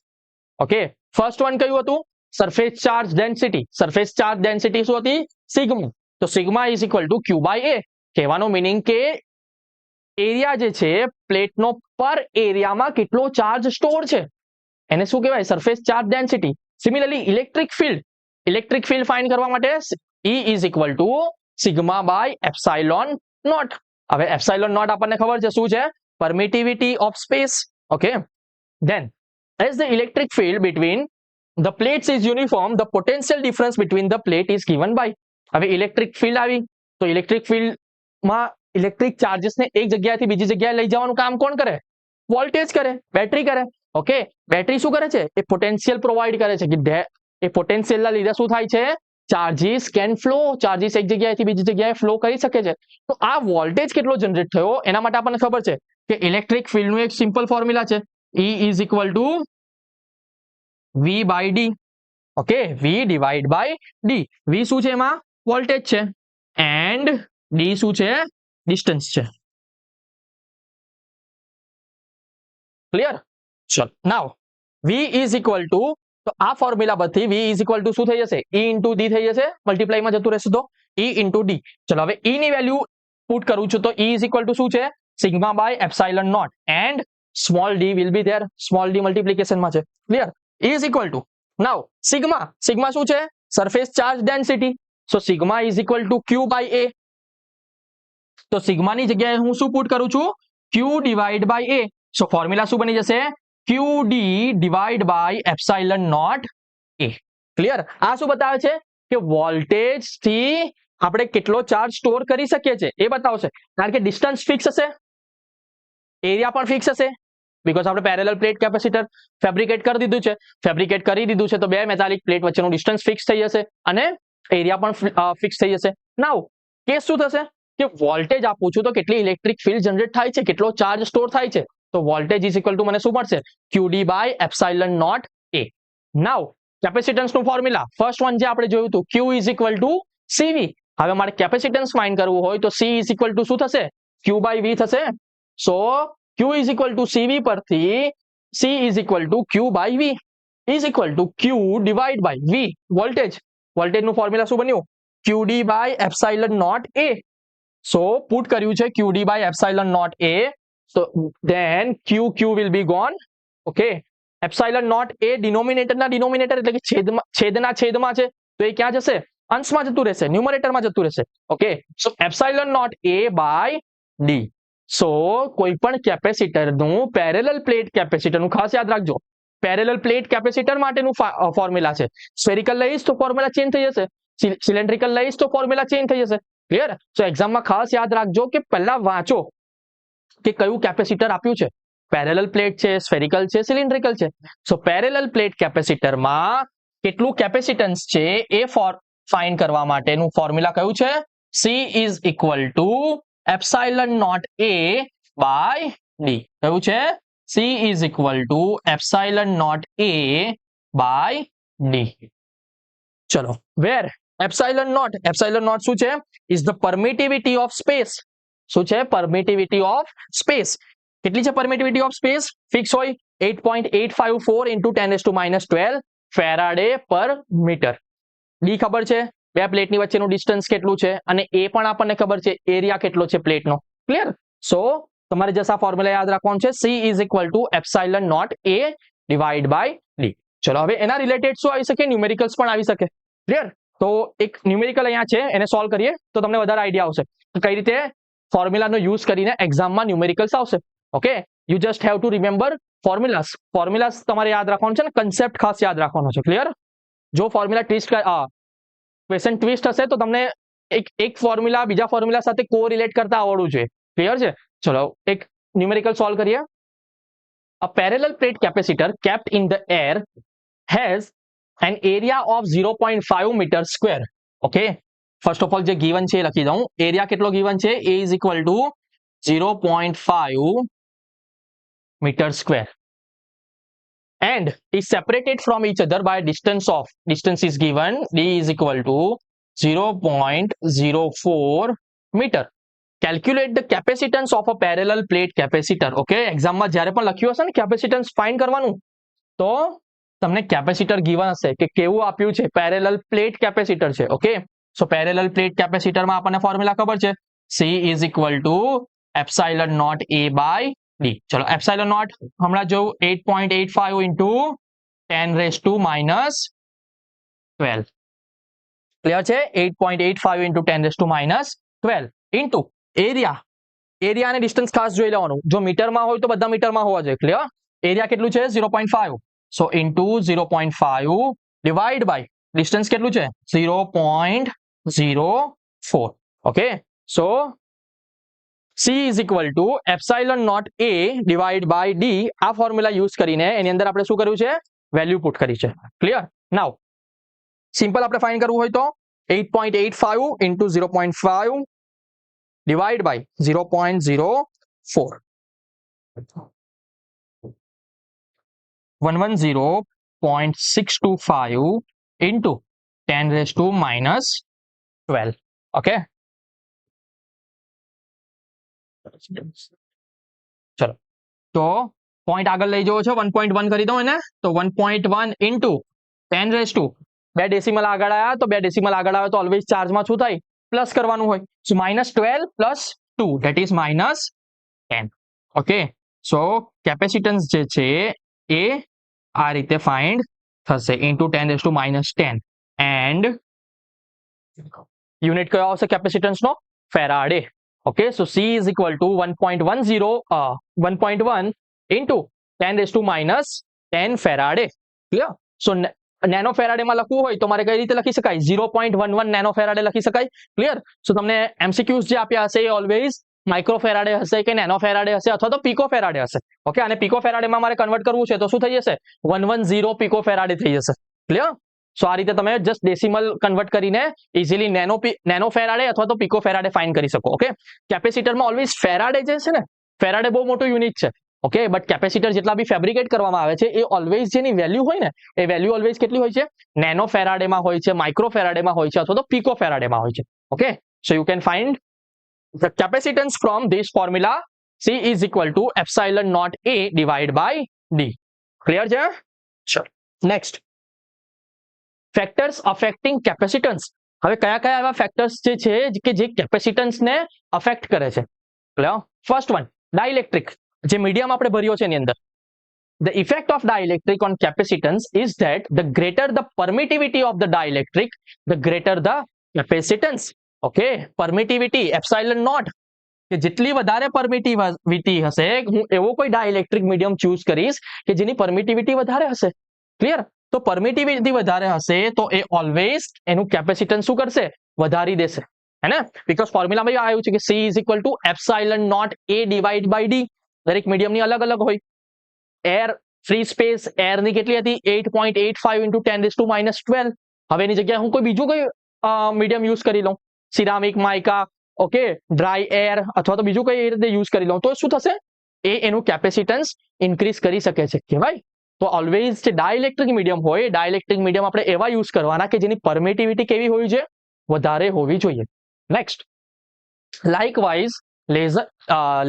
Okay, first one કયું હતું? Surface charge density. Surface charge density શું હતી? સિગ્મા. તો sigma is equal to Q by A. કહેવાનો મિનિંગ કે એરિયા જે છે પ્લેટનો પર એરિયામાં કેટલો ચાર્જ સ્ટોર છે એને શું કહેવાય? Surface charge density. Similarly electric field find કરવા માટે E is equal to sigma by epsilon naught. હવે એપ્સાઇલોન નોટ આપણને ખબર છે શું છે, permittivity of space. Okay, then as the electric field between the plates is uniform, the potential difference between the plate is given by. હવે electric field આવી તો electric ફિલ્ડમાં ઇલેક્ટ્રિક ચાર્જીસને એક જગ્યાએથી બીજી જગ્યાએ લઈ જવાનું કામ કોણ કરે? વોલ્ટેજ કરે, બેટરી કરે. ઓકે, બેટરી શું કરે છે? એ પોટેન્શિયલ પ્રોવાઈડ કરે છે કે એ પોટેન્શિયલના લીધે શું થાય છે? ચાર્જીસ કેન ફ્લો, ચાર્જીસ એક જગ્યાએથી બીજી જગ્યાએ ફ્લો કરી શકે છે. તો આ વોલ્ટેજ કેટલો જનરેટ થયો એના માટે આપણને ખબર છે કે ઇલેક્ટ્રિક ફિલ્ડનું એક સિમ્પલ ફોર્મ્યુલા છે, E is equal to V by D. Okay, V divide by D. V શું છે? એમાં વોલ્ટેજ છે એન્ડ D શું છે? ડિસ્ટન્સ છે. ક્લિયર? ચલો, નાવ V is equal to, તો આ ફોર્મ્યુલા પરથી V is equal to શું થઈ જશે? E into D થઈ જશે, મલ્ટીપ્લાયમાં જતું રહેશે તો E into D. ચલો હવે E ની વેલ્યુ પુટ કરું છું તો E is equal to શું છે? Sigma by epsilon naught and small d will be there, small d multiplication માં છે. Clear? is equal to, now sigma શું છે? Surface charge density. So sigma is equal to q by a. તો sigma ની જગ્યાએ હું શું put કરું છું? q divide by a. So formula શું બની જશે? qd divide by epsilon naught a. Clear? આ શું બતાવે છે કે વોલ્ટેજ થી આપણે કેટલો ચાર્જ સ્ટોર કરી શકીએ છીએ એ બતાવશે. કારણ કે ડિસ્ટન્સ ફિક્સ હશે, એરિયા પણ ફિક્સ હશે, બીકોઝ આપણે પેરેલલ પ્લેટ કેપેસિટર ફેબ્રિકેટ કરી દીધું છે તો બે મેટાલિક પ્લેટ વચ્ચેનું ડિસ્ટન્સ ફિક્સ થઈ જશે અને એરિયા પણ ફિક્સ થઈ જશે. નાઉ કેસ શું થશે કે વોલ્ટેજ આપું છું તો કેટલી ઇલેક્ટ્રિક ફિલ્ડ જનરેટ થાય છે, કેટલો ચાર્જ સ્ટોર થાય છે, તો વોલ્ટેજ ઇઝ ઇક્વલ ટુ મને શું મળશે? QD by epsilon naught A. Now કેપેસિટન્સનું ફોર્મ્યુલા ફર્સ્ટ વન જે આપણે જોયું હતું, Q is equal to CV. હવે મારે કેપેસિટન્સ ફાઇન્ડ કરવું હોય તો C ઇઝ ઇક્વલ ટુ શું થશે? Q બાય V થશે. સો Q is equal to CV પરથી C is equal to Q by V is equal to Q divide by V. વોલ્ટેજનું ફોર્મ્યુલા શું બન્યું? QD by epsilon naught A. So put કર્યું છે QD by epsilon naught A. So then Q will be gone. Okay, epsilon naught A ડિનોમિનેટરના denominator એટલે કે છેદના છેદમાં છે તો એ ક્યાં જશે? અંશમાં જતું રહેશે, ન્યુમરેટરમાં જતું રહેશે. Okay, so epsilon naught A by D. સો કોઈ પણ કેપેસિટરનું પેરેલલ પ્લેટ કેપેસિટરનું ખાસ યાદ રાખજો, પેરેલલ પ્લેટ કેપેસિટર માટેનું ફોર્મ્યુલા છે. સ્ફેરિકલ લઈશ તો ફોર્મ્યુલા ચેન્જ થઈ જશે, સિલિન્ડ્રિકલ લઈશ તો ફોર્મ્યુલા ચેન્જ થઈ જશે. ક્લિયર? સો એક્ઝામમાં ખાસ યાદ રાખજો કે પહેલા વાંચો કે કયું કેપેસિટર આપ્યું છે, પેરેલલ પ્લેટ છે, સ્ફેરિકલ છે, સિલિન્ડ્રિકલ છે. સો પેરેલલ પ્લેટ કેપેસિટરમાં કેટલું કેપેસિટન્સ છે એ ફાઇન્ડ કરવા માટેનું ફોર્મ્યુલા કયું છે? C is equal to epsilon naught A by D. કયું છે? C is equal to epsilon naught A by D. ચલો, where epsilon naught શું છે? is the permittivity of space. શું છે? permittivity of space. કેટલી છે permittivity of space? ફિક્સ હોય 8.854 into 10⁻12 ફેરાડે પર મીટર. D ખબર છે, બે પ્લેટની વચ્ચેનું ડિસ્ટન્સ કેટલું છે અને એ પણ આપણને ખબર છે એરિયા કેટલો છે પ્લેટનો. ક્લિયર? સો તમારે જસ્ટ આ ફોર્મ્યુલા યાદ રાખવાનું છે, C is equal to epsilon naught A divide by D. ચલો હવે એના રિલેટેડ શું આવી શકે? ન્યુમેરિકલ્સ પણ આવી શકે. ક્લિયર? તો એક ન્યુમેરિકલ અહીંયા છે, એને સોલ્વ કરીએ તો તમને વધારે આઈડિયા આવશે કઈ રીતે ફોર્મ્યુલાનો યુઝ કરીને એક્ઝામમાં ન્યુમેરિકલ્સ આવશે. Okay, you just have to remember formulas તમારે યાદ રાખવાનું છે ને કન્સેપ્ટ ખાસ યાદ રાખવાનો છે. ક્લિયર? જો ફોર્મ્યુલા ક્વેશ્ચન ટ્વિસ્ટ હશે તો તમને એક ફોર્મ્યુલા બીજા ફોર્મ્યુલા સાથે કોરિલેટ કરતા આવડવું જોઈએ. ક્લિયર છે? ચલો એક ન્યુમેરિકલ સોલ્વ કરીએ. A parallel plate capacitor kept in the air has an area of 0.5 meter square. Okay, first of all જે ગિવન છે એ લખી દઉં. એરિયા કેટલો ગિવન છે? A is equal to 0.5 meter square and is separated from each other by a distance is given, D is equal to 0.04 meter. Calculate the capacitance of a parallel plate capacitor. Okay, એક્ઝામમાં જ્યારે પણ લખ્યું હશે ને capacitance find કરવાનું તો તમને capacitor given હશે કે કેવું આપ્યું છે, પેરેલલ પ્લેટ કેપેસિટર છે. ઓકે, સો પેરેલલ પ્લેટ કેપેસિટરમાં આપણને ફોર્મ્યુલા ખબર છે, C is equal to epsilon naught A by D. ચલો એપ્સાઇલન નોટ હમણાં જોયું 8.85 into 10⁻12. ક્લિયર છે? 8.85 into 10⁻12 into એરિયા એરિયા અને ડિસ્ટન્સ ખાસ જોઈ લેવાનું. જો મીટરમાં હોય તો બધા મીટરમાં હોવા જોઈએ. ક્લિયર? એરિયા કેટલું છે? 0.5. સો ઇન્ટુ 0.5 ડિવાઈડ બાય ડિસ્ટન્સ કેટલું છે? 0.04. Okay, so C is equal to epsilon naught A divided by D. આ ફોર્મ્યુલા યુઝ કરીને એની અંદર આપણે શું કર્યું છે? વેલ્યુ પુટ કરી છે. ક્લિયર? નાઉ સિમ્પલ આપણે ફાઇન્ડ કરવું હોય તો 8.85 into 0.5 divide by 0.04. 110.625 into 10 raised to minus 12. Okay. ચલો તો પોઈન્ટ આગળ લઈ જવો છે. 1.1 કરી દો એને. તો 1.1 into 10 raised to 2 ડેસિમલ આગળ આવ્યા તો 2 ડેસિમલ આગળ આવે તો ઓલવેઝ ચાર્જમાં શું થાય? પ્લસ કરવાનું હોય. સો -12 plus 2 that is -10. Okay, so capacitance જે છે એ આ રીતે ફાઇન્ડ થશે into 10 raised to -10 and unit કયો આવશે કેપેસિટન્સનો? Faraday. Okay, so C is equal to 1.1 into 10 raised to -10 farad. Clear? So nano ફેરાડેમાં લખવું હોય તો મારે કઈ રીતે લખી શકાય? 0.11 નેનો ફેરાડે લખી શકાય. ક્લિયર? સો તમને MCQs જે આપ્યા હશે એ ઓલવેઝ માઇક્રો ફેરાડે હશે કે નેનો ફેરાડે હશે અથવા તો પીકો ફેરાડે હશે. ઓકે, અને પીકો ફેરાડેમાં મારે કન્વર્ટ કરવું છે તો શું થઈ જશે? 110 પીકો ફેરાડે થઈ જશે. ક્લિયર? સો આ રીતે તમે જસ્ટ ડેસિમલ કન્વર્ટ કરીને ઇઝીલી નેનો ફેરાડે અથવા તો પીકો ફેરાડે ફાઇન્ડ કરી શકો. ઓકે, કેપેસિટરમાં ઓલવેઝ ફેરાડે જે છે ને, ફેરાડે બહુ મોટું યુનિટ છે. ઓકે, બટ કેપેસિટર જેટલા બી ફેબ્રિકેટ કરવામાં આવે છે એ ઓલવેઝ જેની વેલ્યુ હોય ને એ વેલ્યુ ઓલવેઝ કેટલી હોય છે? નેનો ફેરાડેમાં હોય છે, માઇક્રો ફેરાડેમાં હોય છે અથવા તો પીકો ફેરાડેમાં હોય છે. Okay, so you can find the capacitance from this formula. C is equal to epsilon naught A divided by D. Clear છે? ચલો નેક્સ્ટ, ફેક્ટર્સ અફેક્ટિંગ કેપેસિટન્સ. હવે કયા કયા એવા ફેક્ટર્સ જે છે કે જે કેપેસિટન્સને અફેક્ટ કરે છે? First one, dielectric. જે મીડિયમ આપણે ભર્યો છે એની અંદર. The effect of dielectric on capacitance is that the greater the permittivity of the dielectric, the greater the capacitance. Okay, permittivity epsilon naught, કે જેટલી વધારે પરમિટિવિટી હશે, હું એવો કોઈ ડાઇલેક્ટ્રિક મીડિયમ ચૂઝ કરીશ કે જેની પરમિટિવિટી વધારે હશે. ક્લિયર? તો પરમિટિવિટી વધારે હશે તો એ ઓલવેઝ એનું કેપેસિટન્સ શું કરશે? વધારી દેશે. હે ને? બીકોઝ ફોર્મ્યુલામાં આવ્યું છે કે C is equal to epsilon naught A divided by D. દરેક મીડિયમની અલગ અલગ હોય. એર ફ્રી સ્પેસ એરની કેટલી હતી? 8.85 into 10 raised to -12. હવે એની જગ્યાએ હું કોઈ બીજું કોઈ મીડિયમ યુઝ કરી લઉં, ceramic, mica, okay, dry air અથવા તો બીજું કઈ રીતે યુઝ કરી લઉં તો શું થશે? એ એનું કેપેસિટન્સ ઇન્ક્રીઝ કરી શકે છે. કહેવાય તો ઓલવેઝ જે ડાઇલેક્ટ્રિક મીડિયમ હોય, ડાઇલેક્ટ્રિક મીડિયમ આપણે એવા યુઝ કરવાના કે જેની પરમિટિવિટી કેવી હોવી જોઈએ? વધારે હોવી જોઈએ. Next, likewise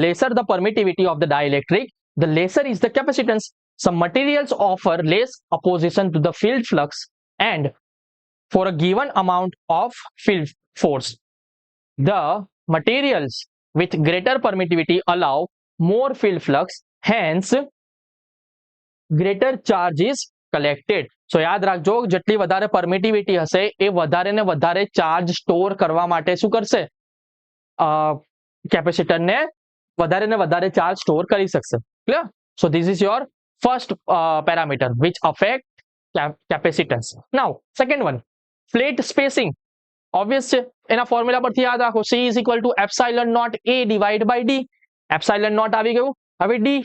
lesser the permittivity of the dielectric, the lesser is the capacitance. Some materials offer less opposition to the field flux and for a given amount of field force. The materials with greater permittivity allow more field flux, hence greater charge is collected. So યાદ રાખજો, જેટલી વધારે permittivity હશે એ વધારે ને વધારે charge store કરવા માટે શું કરશે? કેપેસિટરને વધારે ને વધારે ચાર્જ સ્ટોર કરી શકશે. Clear? So this is your first parameter which affect capacitance. Now second one, plate spacing. Obvious છે, એના ફોર્મ્યુલા પરથી યાદ રાખો. C is equal to epsilon naught A divided by D. Epsilon naught આવી ગયું. હવે ડી,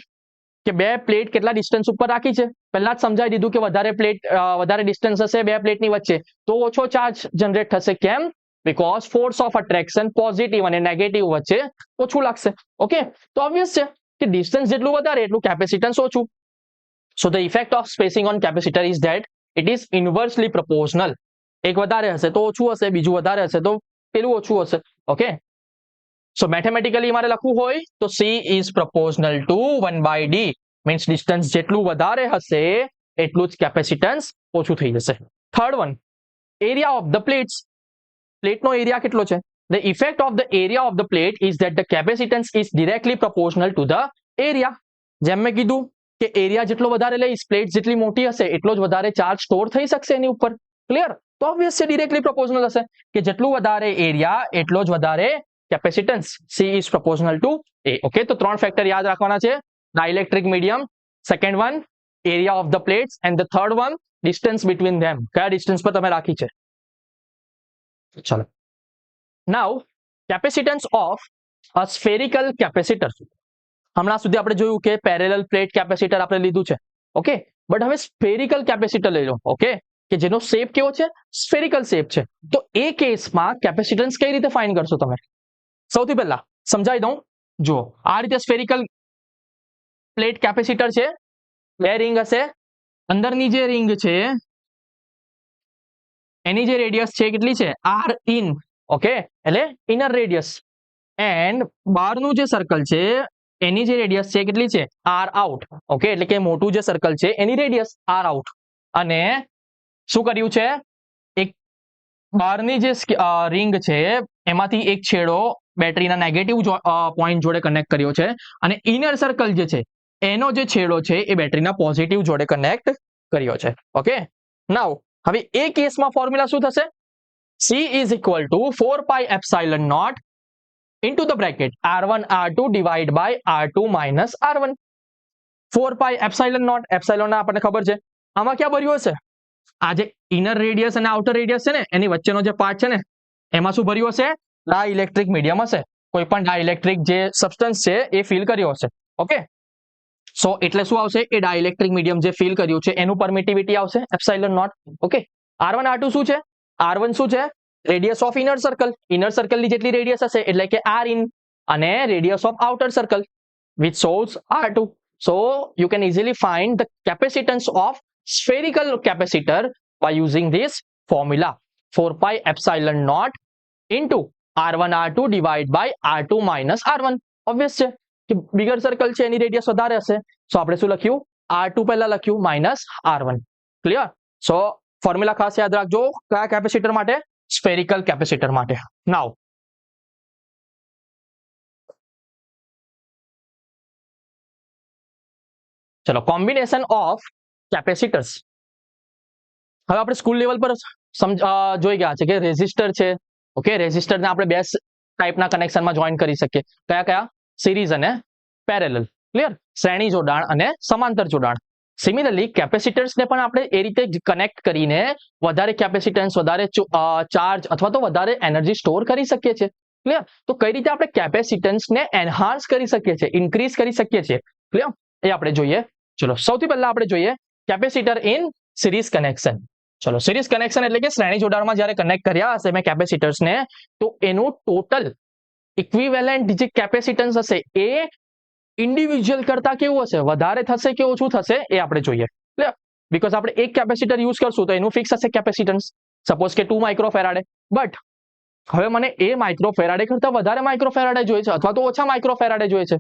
કે બે પ્લેટ કેટલા ડિસ્ટન્સ ઉપર રાખી છે? પહેલા જ સમજાવી દીધું કે વધારે ડિસ્ટન્સ હશે બે પ્લેટની વચ્ચે તો ઓછો ચાર્જ જનરેટ થશે. કેમ? Because force of attraction positive અને નેગેટિવ વચ્ચે ઓછું લાગશે. ઓકે, તો ઓબ્વિયસ છે કે ડિસ્ટન્સ જેટલું વધારે એટલું કેપેસિટન્સ ઓછું. So the effect of spacing on capacitor is that it is inversely proportional. એક વધારે હશે તો ઓછું હશે, બીજું વધારે હશે તો પેલું ઓછું હશે. ઓકે, સો મેથેમેટિકલી મારે લખવું હોય તો C is proportional to 1/d, means distance જેટલું વધારે હશે એટલું જ કેપેસિટન્સ ઓછું થઈ જશે. Third one, area of the plates. પ્લેટનો એરિયા કેટલો છે? The effect of the area of the plate is that the capacitance is directly proportional to the area. જેમ મેં કીધું કે એરિયા જેટલો વધારે લઈશ, પ્લેટ જેટલી મોટી હશે એટલો જ વધારે ચાર્જ સ્ટોર થઈ શકશે એની ઉપર. ક્લિયર? તો ઓબ્વિયસ છે ડિરેક્ટલી પ્રોપોર્શનલ હશે કે જેટલું વધારે એરિયા એટલો જ વધારે capacitance C is proportional to A. Okay, તો 3 ફેક્ટર યાદ રાખવાના છે. Dielectric medium, second one area of the plates and the third one distance between them. કયા ડિસ્ટન્સ પર તમે રાખી છે? ચલો, now capacitance of a spherical capacitor. હમણાં સુધી આપણે જોયું કે પેરેલલ પ્લેટ કેપેસિટર આપણે લીધું છે. ઓકે, બટ હવે સ્ફેરિકલ કેપેસિટર લઈ લો. ઓકે, કે જેનો શેપ કેવો છે? સ્ફેરિકલ શેપ છે. તો એ કેસમાં કેપેસિટન્સ કઈ રીતે ફાઇન્ડ કરશો તમે? સૌથી પહેલા સમજાવી દઉં. જો આ રીતે સ્ફેરિકલ પ્લેટ કેપેસિટર છે, બે રિંગ હશે. અંદરની જે રિંગ છે એની જે રેડિયસ છે કેટલી છે? Are in. ઓકે, એટલે ઇનર રેડિયસ. એન્ડ બહારનું જે સર્કલ છે એની જે રેડિયસ છે કેટલી છે? R out. ઓકે, એટલે કે મોટું જે સર્કલ છે એની રેડિયસ આર આઉટ. અને શું કર્યું છે? એક બહારની જે રિંગ છે એમાંથી એક છેડો બેટરીના નેગેટિવ પોઈન્ટ જોડે કનેક્ટ કર્યો છે અને ઇનર સર્કલ જે છે એનો જે છેડો છે એ બેટરીના પોઝિટિવ જોડે કનેક્ટ કર્યો છે. ઓકે, નાઉ હવે એ કેસમાં ફોર્મ્યુલા શું થશે? C is equal to 4 pi epsilon naught into the bracket R1 R2 divide by R2 minus R1. 4 pi epsilon naught, epsilon આપણને ખબર છે. આમાં ક્યાં ભર્યું હશે? આ જે ઇનર રેડિયસ અને આઉટર રેડિયસ છે ને એની વચ્ચેનો જે પાર્ટ છે ને એમાં શું ભર્યું હશે? ડાઇલેક્ટ્રિક મીડિયમ હશે. કોઈ પણ ડાઇલેક્ટ્રિક જે સબસ્ટન્સ છે એ ફિલ કર્યો હશે. ઓકે, સો એટલે શું આવશે? એ ડાઇલેક્ટ્રિક મીડિયમ જે ફિલ કર્યું છે એનું પરમિટિવિટી આવશે epsilon naught. Okay, R1 R2 શું છે? R1 શું છે? Radius of inner circle. Inner સર્કલની જેટલી રેડિયસ હશે એટલે કે R in, અને radius of outer circle which shows R2. So you can easily find the capacitance of spherical capacitor by using this formula 4 pi epsilon naught into R1 R2 divide by R2 minus R1. obvious છે કે bigger circle છે એની radius વધારે હશે. સો આપણે શું લખ્યું? R2 પહેલા લખ્યું minus R1. ક્લિયર? સો ફોર્મ્યુલા ખાસ યાદ રાખજો. કયા કેપેસિટર માટે? સ્ફેરિકલ કેપેસિટર માટે. નાઉ ચલો, કોમ્બિનેશન ઓફ કેપેસિટર્સ. હવે આપણે સ્કૂલ લેવલ પર જોઈ ગયા છે કે રેઝિસ્ટર છે. ઓકે, રેઝિસ્ટરને આપણે બે ટાઈપના કનેક્શનમાં જોઈન કરી શકીએ. કયા કયા? સિરીઝ અને પેરેલલ. ક્લિયર? શ્રેણી જોડાણ અને સમાંતર જોડાણ. સિમિલરલી કેપેસિટર્સને પણ આપણે એ રીતે કનેક્ટ કરીને વધારે કેપેસિટન્સ, વધારે ચાર્જ અથવા તો વધારે એનર્જી સ્ટોર કરી શકીએ છીએ. ક્લિયર? તો કઈ રીતે આપણે કેપેસિટન્સને એન્હાન્સ કરી શકીએ છીએ, ઇન્ક્રીઝ કરી શકીએ છીએ? ક્લિયર? એ આપણે જોઈએ. ચલો, સૌથી પહેલા આપણે જોઈએ કેપેસિટર ઇન સિરીઝ કનેક્શન. ચલો, સિરીઝ કનેક્શન એટલે કે શ્રેણી જોડાણમાં જ્યારે કનેક્ટ કર્યા હશે મેં કેપેસિટર્સને, તો એનું ટોટલ ઇક્વિવેલન્ટ જે કેપેસિટન્સ હશે એ ઇન્ડિવિજ્યુઅલ કરતા કેવું હશે? વધારે થશે કે ઓછું થશે? એ આપણે જોઈએ. ક્લિયર? બીકોઝ આપણે એક કેપેસિટર યુઝ કરશું તો એનું ફિક્સ હશે કેપેસિટન્સ, સપોઝ કે 2 માઇક્રોફેરાડે. બટ હવે મને એ માઇક્રોફેરાડે કરતા વધારે માઇક્રોફેરાડે જોઈએ છે અથવા તો ઓછા માઇક્રોફેરાડે જોઈએ છે,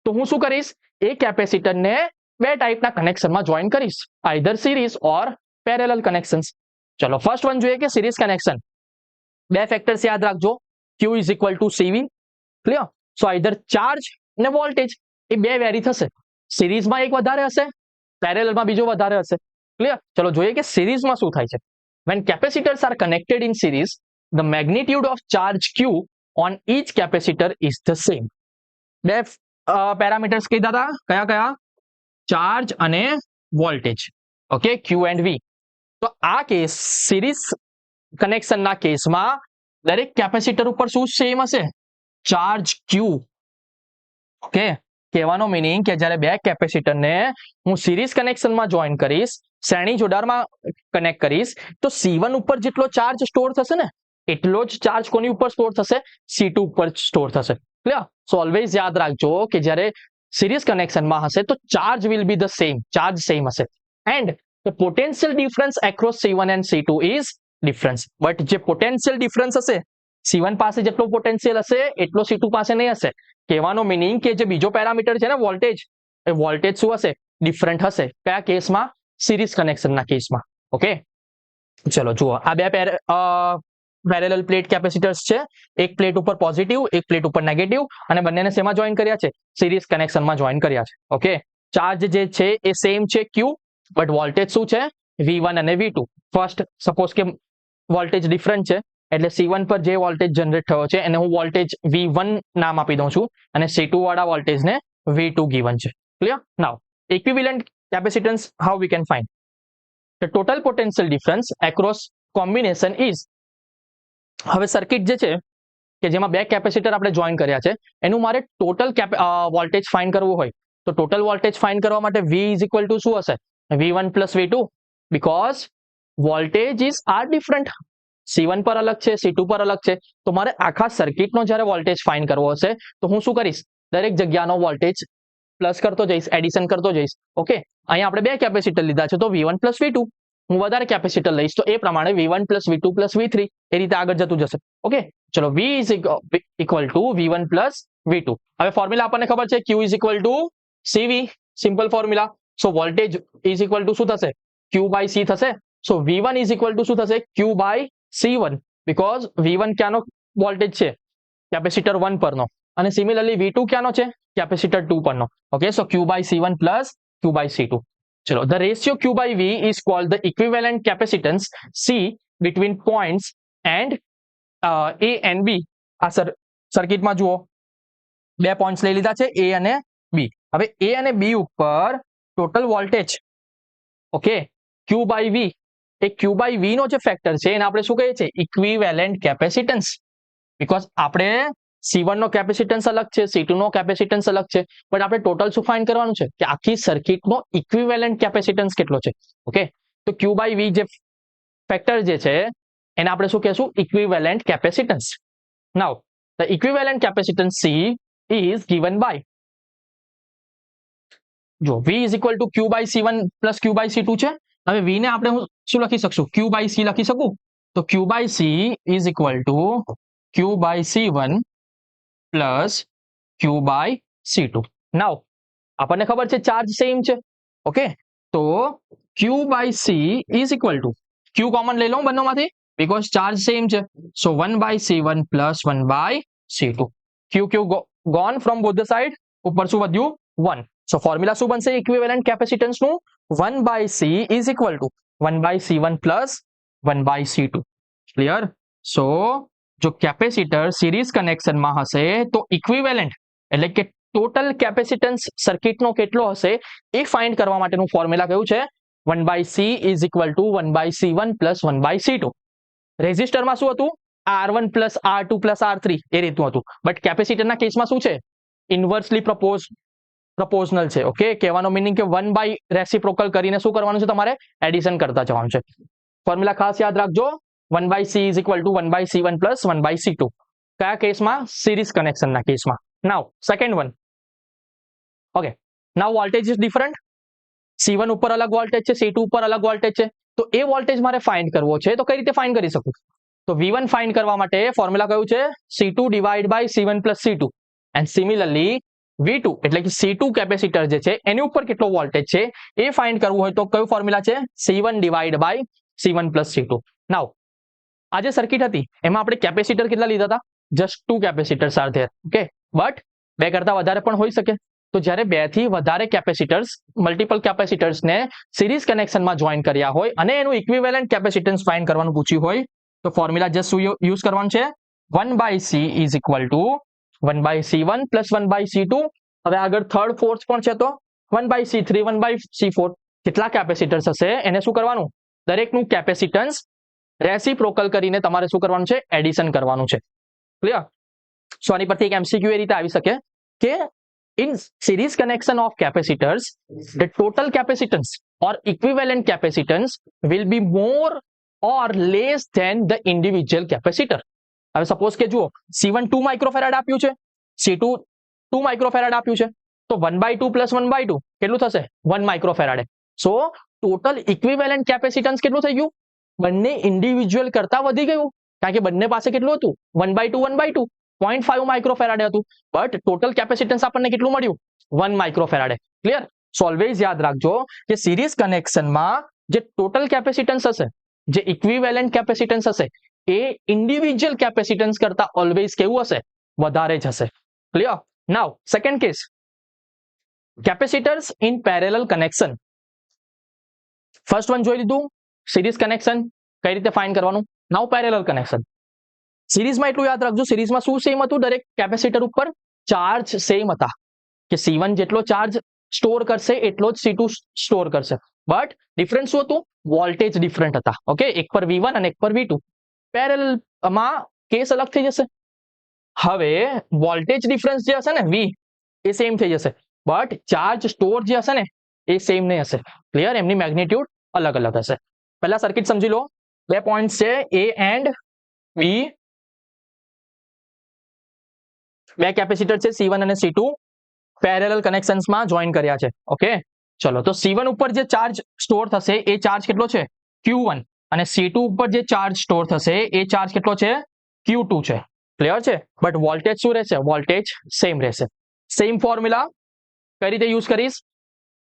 તો હું શું કરીશ? એ કેપેસિટરને બે ટાઈપના કનેક્શનમાં જોઈન કરીશ, આઈધર સિરીઝ ઓર પેરેલલ કનેક્શન્સ. ચલો, ફર્સ્ટ વન જોઈએ કે સિરીઝ કનેક્શન. બે ફેક્ટર્સ યાદ રાખજો. Q is equal to CV. Clear? So either charge અને વોલ્ટેજ એ બે વેરી થશે. સિરીઝમાં એક વધારે હશે, પેરેલલમાં બીજો વધારે હશે. ક્લિયર? ચલો જોઈએ કે સિરીઝમાં શું થાય છે. When capacitors are connected in series, the magnitude of charge Q on each capacitor is the same. બે પેરામીટર્સ કીધા હતા, કયા કયા? ચાર્જ અને voltage. Okay, Q and V. તો આ કેસ સિરીઝ કનેક્શનના કેસમાં દરેક કેપેસિટર ઉપર શું સેમ હશે? Charge Q. ઓકે, કહેવાનો મીનિંગ કે જ્યારે બે કેપેસિટરને હું સિરીઝ કનેક્શનમાં જોઈન કરીશ, શ્રેણી જોડાણમાં કનેક્ટ કરીશ, તો C1 ઉપર જેટલો ચાર્જ સ્ટોર થશે ને એટલો જ ચાર્જ કોની ઉપર સ્ટોર થશે? C2 ઉપર સ્ટોર થશે. ક્લિયર? સો ઓલવેઝ યાદ રાખજો કે જ્યારે સિરીઝ કનેક્શનમાં હશે તો charge will be the same, charge same હશે. And the potential difference across C1 and C2 is difference. But જે પોટેન્શિયલ ડિફરન્સ હશે, C1 પાસે જેટલો પોટેન્શિયલ હશે એટલો C2 પાસે નહીં હશે. કહેવાનો મીનિંગ કે જે બીજો પેરામીટર છે ને વોલ્ટેજ, એ વોલ્ટેજ શું હશે? ડિફરન્ટ હશે. કયા કેસમાં? સિરીઝ કનેક્શનના કેસમાં. ઓકે, ચલો જુઓ, આ બે પેરેલલ પ્લેટ કેપેસિટર્સ છે. એક પ્લેટ ઉપર પોઝિટિવ, એક પ્લેટ ઉપર નેગેટિવ, અને બંનેને શેમાં જોઈન કર્યા છે? સિરીઝ કનેક્શનમાં જોઈન કર્યા છે. ઓકે, ચાર્જ જે છે એ સેમ છે Q, બટ વોલ્ટેજ શું છે? V1 અને V2. ફર્સ્ટ સપોઝ કે વોલ્ટેજ ડિફરન્ટ છે એટલે C1 પર જે વોલ્ટેજ જનરેટ થયો છે એને હું વોલ્ટેજ V1 નામ આપી દઉં છું અને C2 વાળા વોલ્ટેજને V2 ગિવન છે. Clear? Now equivalent capacitance, how we can find the total potential difference across combination is. હવે સર્કિટ જે છે કે જેમાં બે કેપેસિટર આપણે જોઈન કર્યા છે એનું મારે ટોટલ વોલ્ટેજ ફાઇન્ડ કરવું હોય તો ટોટલ વોલ્ટેજ ફાઇન્ડ કરવા માટે V ઇઝ ઇક્વલ ટુ શું હશે? V1 plus V2, because voltage is R different. C1 પર અલગ છે, C2 પર અલગ છે. તો મારે આખા સર્કિટનો જ્યારે વોલ્ટેજ ફાઇન્ડ કરવો હશે તો હું શું કરીશ? દરેક જગ્યાનો વોલ્ટેજ પ્લસ કરતો જઈશ, એડિશન કરતો જઈશ. ઓકે, અહીંયા આપણે બે કેપેસિટર લીધા છે તો V1 પ્લસ V2. હું વધારે કેપેસિટર લઈશ તો એ પ્રમાણે V1 plus V2 plus V3 એ રીતે આગળ જતું જશે. ઓકે, ચલો V is equal two V1 plus V2. હવે ફોર્મ્યુલા આપણને ખબર છે Q is equal to CV, simple formula. So voltage is equal two શું થશે? Q બાય C થશે. સો V1 ઇઝ ઇક્વલ ટુ શું થશે? Q by C1, because V1 ક્યાંનો વોલ્ટેજ છે? કેપેસિટર 1 પરનો, અને સિમિલરલી V2 ક્યાંનો છે? કેપેસિટર 2 પરનો. Okay, so Q by C1 plus Q by C2. ચલો, the ratio Q by V is called the equivalent capacitance C between points and A and B. આ સર્કિટમાં જુઓ બે પોઈન્ટ્સ લઈ લીધા છે A અને B. હવે A અને B ઉપર total voltage, okay, Q by V, A Q by V નો જે ફેક્ટર છે એને આપણે શું કહીએ છીએ? Equivalent capacitance. બીકોઝ આપણે C1 નો કેપેસિટન્સ અલગ છે, C2 નો કેપેસિટન્સ અલગ છે, બટ આપણે ટોટલ શું ફાઇન્ડ કરવાનું છે કે આખી સર્કિટનો ઇક્વિવેલેન્ટ કેપેસિટન્સ કેટલો છે. ઓકે, તો Q બાય V જે ફેક્ટર જે છે એને આપણે શું કહેશું? Equivalent capacitance. Now the equivalent capacitance C is given by, જો V is equal to Q by C1 plus Q by C2 છે. હવે V ને આપણે શું લખી શકશું? Q બાય C લખી શકું. તો Q by C is equal to Q by C1 plus Q by C2. Now આપણને ખબર છે ચાર્જ સેમ છે. ઓકે, તો Q by C is equal to, Q common લઈ લઉં બંનેમાંથી બીકોઝ ચાર્જ સેમ છે. So 1 by C1 plus 1 by C2. Q gone from both the side. ઉપર શું વધ્યું? 1. સો ફોર્મ્યુલા શું બનશે ઇક્વિવેલેન્ટ કેપેસિટન્સનું? 1 by C is equal to 1 by C1 plus 1 by C2. Clear? So જો કેપેસિટર સિરીઝ કનેક્શનમાં હશે તો ઇક્વિવેલેન્ટ એટલે કે ટોટલ કેપેસિટન્સ સર્કિટનો કેટલો હશે એ ફાઇન્ડ કરવા માટેનું ફોર્મ્યુલા કયું છે? 1 by C is equal to 1 by C1 plus 1 by C2. રેઝિસ્ટરમાં શું હતું? R1 plus R2 plus R3 એ રીતનું હતું. બટ કેપેસિટરના કેસમાં શું છે? ઇન્વર્સલી પ્રપોઝનલ છે. ઓકે, કહેવાનો મિનિંગ કે 1 બાય રેસિપ્રોકલ કરીને શું કરવાનું છે? તમારે એડિશન કરતા જવાનું છે. ફોર્મ્યુલા ખાસ યાદ રાખજો. 1 by C is equal to 1 by C1 plus 1 by C2. કયા કેસમાં? સિરીઝ કનેક્શનના કેસમાં. Now second one. Okay, now voltage is different. C1 ઉપર અલગ વોલ્ટેજ છે, C2 ઉપર અલગ વોલ્ટેજ છે. તો એ વોલ્ટેજ મારે ફાઇન્ડ કરવો છે તો કઈ રીતે ફાઇન્ડ કરી શકું? તો V1 ફાઇન્ડ કરવા માટે ફોર્મ્યુલા કયું છે? C2 divide by C1 plus C2. And similarly V2 એટલે કે C2 કેપેસિટર જે છે એની ઉપર કેટલો વોલ્ટેજ છે એ ફાઇન્ડ કરવું હોય તો કયું ફોર્મ્યુલા છે? C1 divide by C1 plus C2. નાઉ આ જે સર્કિટ હતી એમાં આપણે કેપેસિટર કેટલા લીધા હતા? Just 2 capacitors are there. Okay, but બે કરતા વધારે પણ હોઈ શકે. તો જ્યારે બે થી વધારે કેપેસિટર્સ, મલ્ટિપલ કેપેસિટર્સને સિરીઝ કનેક્શનમાં જોઈન કર્યા હોય અને એનું ઇક્વિવેલેન્ટ કેપેસિટન્સ ફાઇન્ડ કરવાનું પૂછ્યું હોય તો ફોર્મ્યુલા જસ્ટ શું યુઝ કરવાનું છે? 1 by C is equal to 1 by C1 plus 1 by C2. હવે આગળ થર્ડ ફોર્થ પણ છે તો 1 બાય C3 1 બાય C4. કેટલા કેપેસિટર્સ હશે એને શું કરવાનું? દરેકનું કેપેસિટન્સ રેસિપ્રોકલ કરીને તમારે શું કરવાનું છે? એડિશન કરવાનું છે. ક્લિયર? સો આની પરથી એક MCQ એ રીતે આવી શકે કે in series connection of capacitors the total capacitance or equivalent capacitance will be more or less than the individual capacitor. હવે સપોઝ કે જુઓ C1 2 માઇક્રોફેરાડ આપ્યું છે, C2 2 માઇક્રોફેરાડ આપ્યું છે, તો 1/2 પ્લસ 1/2 કેટલું થશે? 1 માઇક્રોફેરાડ. સો ટોટલ ઇક્વિવેલેન્ટ કેપેસિટન્સ કેટલું થઈ ગયું? બંને ઇન્ડિવિજ્યુઅલ કરતા વધી ગયું, કારણ કે બંને પાસે કેટલું હતું? 1/2 0.5 માઇક્રોફેરાડે હતું, બટ ટોટલ કેપેસિટન્સ આપણને કેટલું મળ્યું? 1 માઇક્રોફેરાડે. ક્લિયર? સો ઓલવેઝ યાદ રાખજો કે સિરીઝ કનેક્શનમાં જે ટોટલ કેપેસિટન્સ હશે, જે ઇક્વિવેલેન્ટ કેપેસિટન્સ હશે એ ઇન્ડિવિજ્યુઅલ કેપેસિટન્સ કરતા ઓલવેઝ કેવું હશે? વધારે જ હશે. Clear? Now second case, capacitors in parallel connection. First one જોઈ લીધું, સિરીઝ કનેક્શન કઈ રીતે ફાઇન્ડ કરવાનું. નાઉ પેરેલલ કનેક્શન. સિરીઝમાં એટલું યાદ રાખજો, સિરીઝમાં શું સેમ હતું, દરેક કેપેસિટર ઉપર ચાર્જ સેમ હતા કે C1 જેટલો ચાર્જ સ્ટોર કરશે એટલો જ C2 સ્ટોર કરશે, બટ ડિફરન્સ શું હતું, વોલ્ટેજ ડિફરન્ટ હતા. ઓકે, એક પર V1 અને એક પર V2. પેરેલલમાં કેસ અલગ થઈ જશે. હવે વોલ્ટેજ ડિફરન્સ જે હશે ને V એ સેમ થઈ જશે, બટ ચાર્જ સ્ટોર જે હશે ને એ સેમ નહીં હશે. ક્લિયર? એમની મેગ્નિટ્યુડ અલગ અલગ હશે. પહેલા સર્કિટ સમજી લો. બે પોઈન્ટ છે A એન્ડ B, બે કેપેસિટર છે C1 અને C2 પેરેલલ કનેક્શન્સમાં જોઈન કર્યા છે. ઓકે, ચલો તો C1 ઉપર જે ચાર્જ સ્ટોર થશે એ ચાર્જ કેટલો છે, Q1, અને C2 ઉપર જે ચાર્જ સ્ટોર થશે એ ચાર્જ કેટલો છે, Q2 છે. ક્લિયર છે? બટ વોલ્ટેજ શું રહેશે, વોલ્ટેજ સેમ રહેશે. સેમ ફોર્મ્યુલા કઈ રીતે યુઝ કરીશ,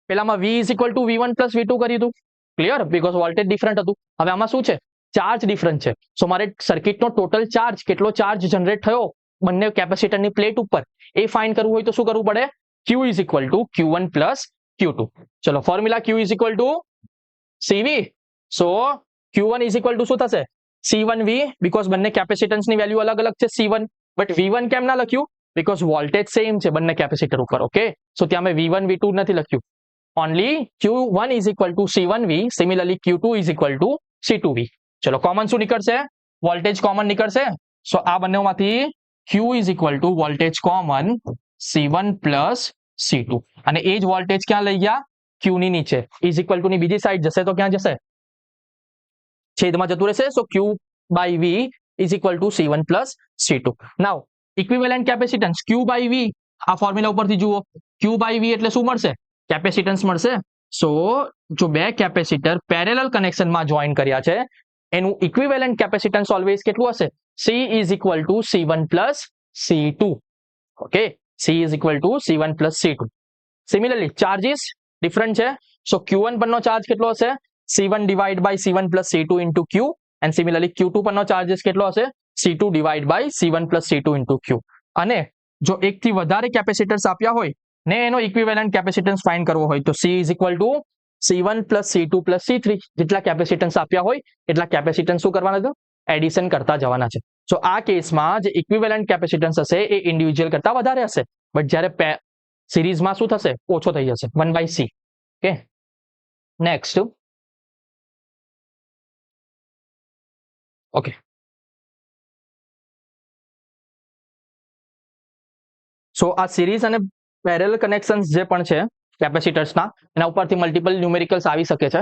પેલામાં V is equal two V1 plus V2 કર્યું હતું. ક્લિયર? બીકોઝ વોલ્ટેજ ડિફરન્ટ હતું. હવે આમાં શું છે, ચાર્જ ડિફરન્ટ છે. સો મારે સર્કિટનો ટોટલ ચાર્જ, કેટલો ચાર્જ જનરેટ થયો બંને કેપેસિટરની પ્લેટ ઉપર, એ ફાઇન્ડ કરવું હોય તો શું કરવું પડે, Q is equal two Q1 plus Q2. ચલો formula Q is equal to CV. So Q1 is equal two શું થશે, C1V, બીકોઝ બંને કેપેસિટન્સની વેલ્યુ અલગ અલગ છે C1, બટ V1 કેમ ના લખ્યું, બીકોઝ વોલ્ટેજ સેમ છે બંને કેપેસિટર ઉપર. ઓકે, સો ત્યાં મેં V1 V2 નથી લખ્યું, only Q1 is equal two C1V, similarly Q2 is equal two C2V. ચલો કોમન શું નીકળશે, વોલ્ટેજ કોમન નીકળશે. સો આ બંનેમાંથી Q is equal two voltage common C1 plus C2, અને એ જ વોલ્ટેજ ક્યાં લઈ ગયા, Q ની નીચે, ઇઝ ઇક્વલ ટુ ની બીજી સાઈડ જશે તો ક્યાં જશે, છેદમાં જતું રહેશે. So Q by V is equal to C1 plus C2. Now equivalent capacitance Q by V, આ ફોર્મ્યુલા ઉપરથી જુઓ, Q બાય V એટલે શું મળશે, કેપેસિટન્સ મળશે. સો જો બે કેપેસિટર પેરેલલ કનેક્શનમાં જોઈન કર્યા છે એનું ઇક્વિવેલન્ટ કેપેસિટન્સ ઓલવેઝ કેટલું હશે, C is equal to C1 plus C2. Okay, C is equal to C1 plus C2. Similarly charges different છે. સો Q1 પરનો ચાર્જ કેટલો હશે, C1 divide by C1 plus C2 into Q, and similarly Q2 પરનો charges કેટલો હશે, C2 divide by C1 plus C2 into Q. અને જો એકથી વધારે કેપેસિટર્સ આપ્યા હોય ને એનો ઇક્વિવેલન્ટ કેપેસિટન્સ ફાઇન્ડ કરવો હોય તો C is equal to C1 plus C2 plus C3, જેટલા કેપેસિટન્સ આપ્યા હોય એટલા કેપેસિટન્સ શું કરવાના છે, એડિશન કરતા જવાના છે. સો આ કેસમાં જે ઇક્વિવેલન્ટ કેપેસિટન્સ હશે એ ઇન્ડિવિજ્યુઅલ કરતા વધારે હશે, બટ જ્યારે સિરીઝમાં શું થશે, ઓછો થઈ જશે, 1/C. Okay, next. ઓકે, સો આ સિરીઝ અને પેરેલલ કનેક્શન્સ જે પણ છે કેપેસિટર્સના, એના ઉપરથી મલ્ટિપલ ન્યુમેરિકલ્સ આવી શકે છે.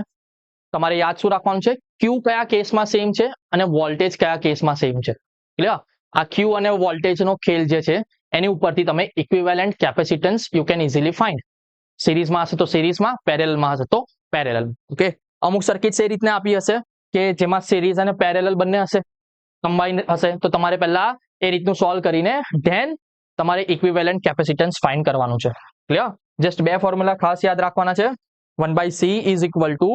તમારે યાદ શું રાખવાનું છે, Q કયા કેસમાં સેમ છે અને વોલ્ટેજ કયા કેસમાં સેમ છે. ક્લિયર? આ Q અને વોલ્ટેજનો ખેલ જે છે એની ઉપરથી તમે equivalent capacitance you can easily find. સિરીઝમાં હશે તો સિરીઝમાં, પેરેલલમાં હશે તો પેરેલલ. ઓકે, અમુક સર્કિટ્સ એ રીતના આપી હશે કે જેમાં સિરીઝ અને પેરેલલ બંને હશે, કમ્બાઇન્ડ હશે, તો તમારે પહેલા એ રીતનું સોલ્વ કરીને ધેન તમારે ઇક્વિવેલન્ટ કેપેસિટન્સ ફાઇન્ડ કરવાનું છે. ક્લિયર? જસ્ટ બે ફોર્મ્યુલા ખાસ યાદ રાખવાના છે, 1/C is equal to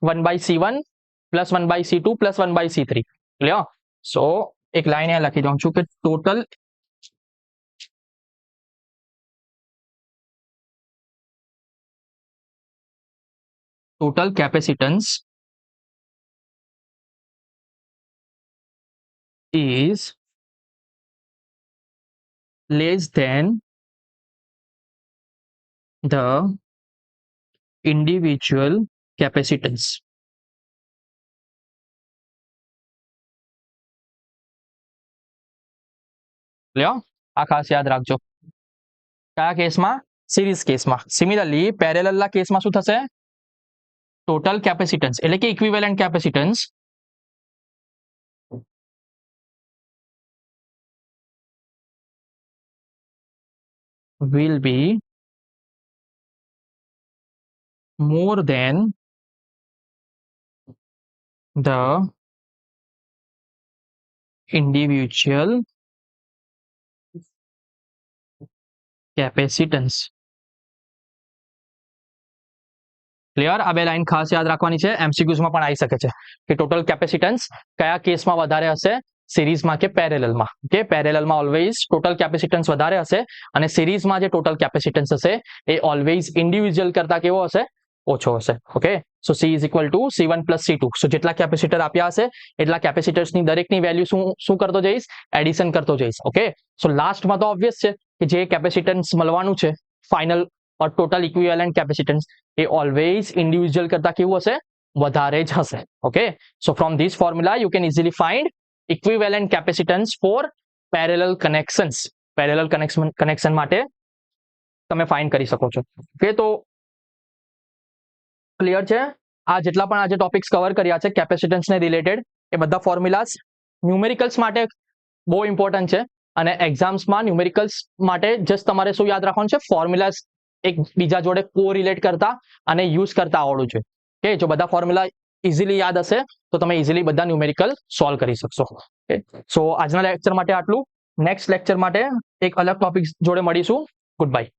1/C1 plus 1/C2 plus 1/C3. Clear? So એક લાઈન અહીંયા લખી દઉં છું કે total capacitance is less than the individual capacitance. લ્યો, આ ખાસ યાદ રાખજો. કયા કેસમાં, સિરીઝ કેસમાં. સિમિલરલી પેરેલલના કેસમાં શું થશે, ટોટલ કેપેસિટન્સ એટલે કે equivalent capacitance will be more than the individual capacitance. Clear? આ બે લાઈન ખાસ યાદ રાખવાની છે, એમસીક્યુઝમાં પણ આવી શકે છે કે ટોટલ કેપેસિટન્સ કયા કેસમાં વધારે હશે, સિરીઝમાં કે પેરેલલમાં. ઓકે, પેરેલલમાં ઓલવેઝ ટોટલ કેપેસિટન્સ વધારે હશે અને સિરીઝમાં જે ટોટલ કેપેસિટન્સ હશે એ ઓલવેઝ ઇન્ડિવિજ્યુઅલ કરતા કેવો હશે, ઓછો હશે. Okay, so C is equal to C1 plus C2. સો જેટલા કેપેસિટર આપ્યા હશે એટલા કેપેસિટર્સની દરેકની વેલ્યુ શું કરતો જઈશ? એડિશન કરતો જઈશ. ઓકે, સો લાસ્ટમાં તો ઓબ્વિયસ છે કે જે કેપેસિટન્સ મળવાનું છે final or total equivalent capacitance એ ઓલવેઝ ઇન્ડિવિજ્યુઅલ કરતા કેવું હશે? વધારે જ હશે. Okay, so from this formula you can easily find equivalent capacitance for parallel connections. Parallel connection માટે તમે ફાઇન્ડ કરી શકો છો. ઓકે, તો ક્લિયર છે? આ જેટલા પણ આજે ટોપિક્સ કવર કર્યા છે કેપેસિટન્સને રિલેટેડ એ બધા ફોર્મ્યુલાસ ન્યુમેરિકલ્સ માટે બહુ ઇમ્પોર્ટન્ટ છે અને એક્ઝામ્સમાં ન્યુમેરિકલ્સ માટે જસ્ટ તમારે શું યાદ રાખવાનું છે? ફોર્મ્યુલાસ એક બીજા જોડે કોરિલેટ કરતા અને યુઝ કરતા આવડવું જોઈએ. ઓકે, જો બધા ફોર્મ્યુલા ઇઝીલી યાદ હશે તો તમે ઇઝીલી બધા ન્યુમેરિકલ સોલ્વ કરી શકશો. ઓકે, સો આજના લેક્ચર માટે આટલું. નેક્સ્ટ લેક્ચર માટે એક અલગ ટોપિક જોડે મળીશું. Good bye.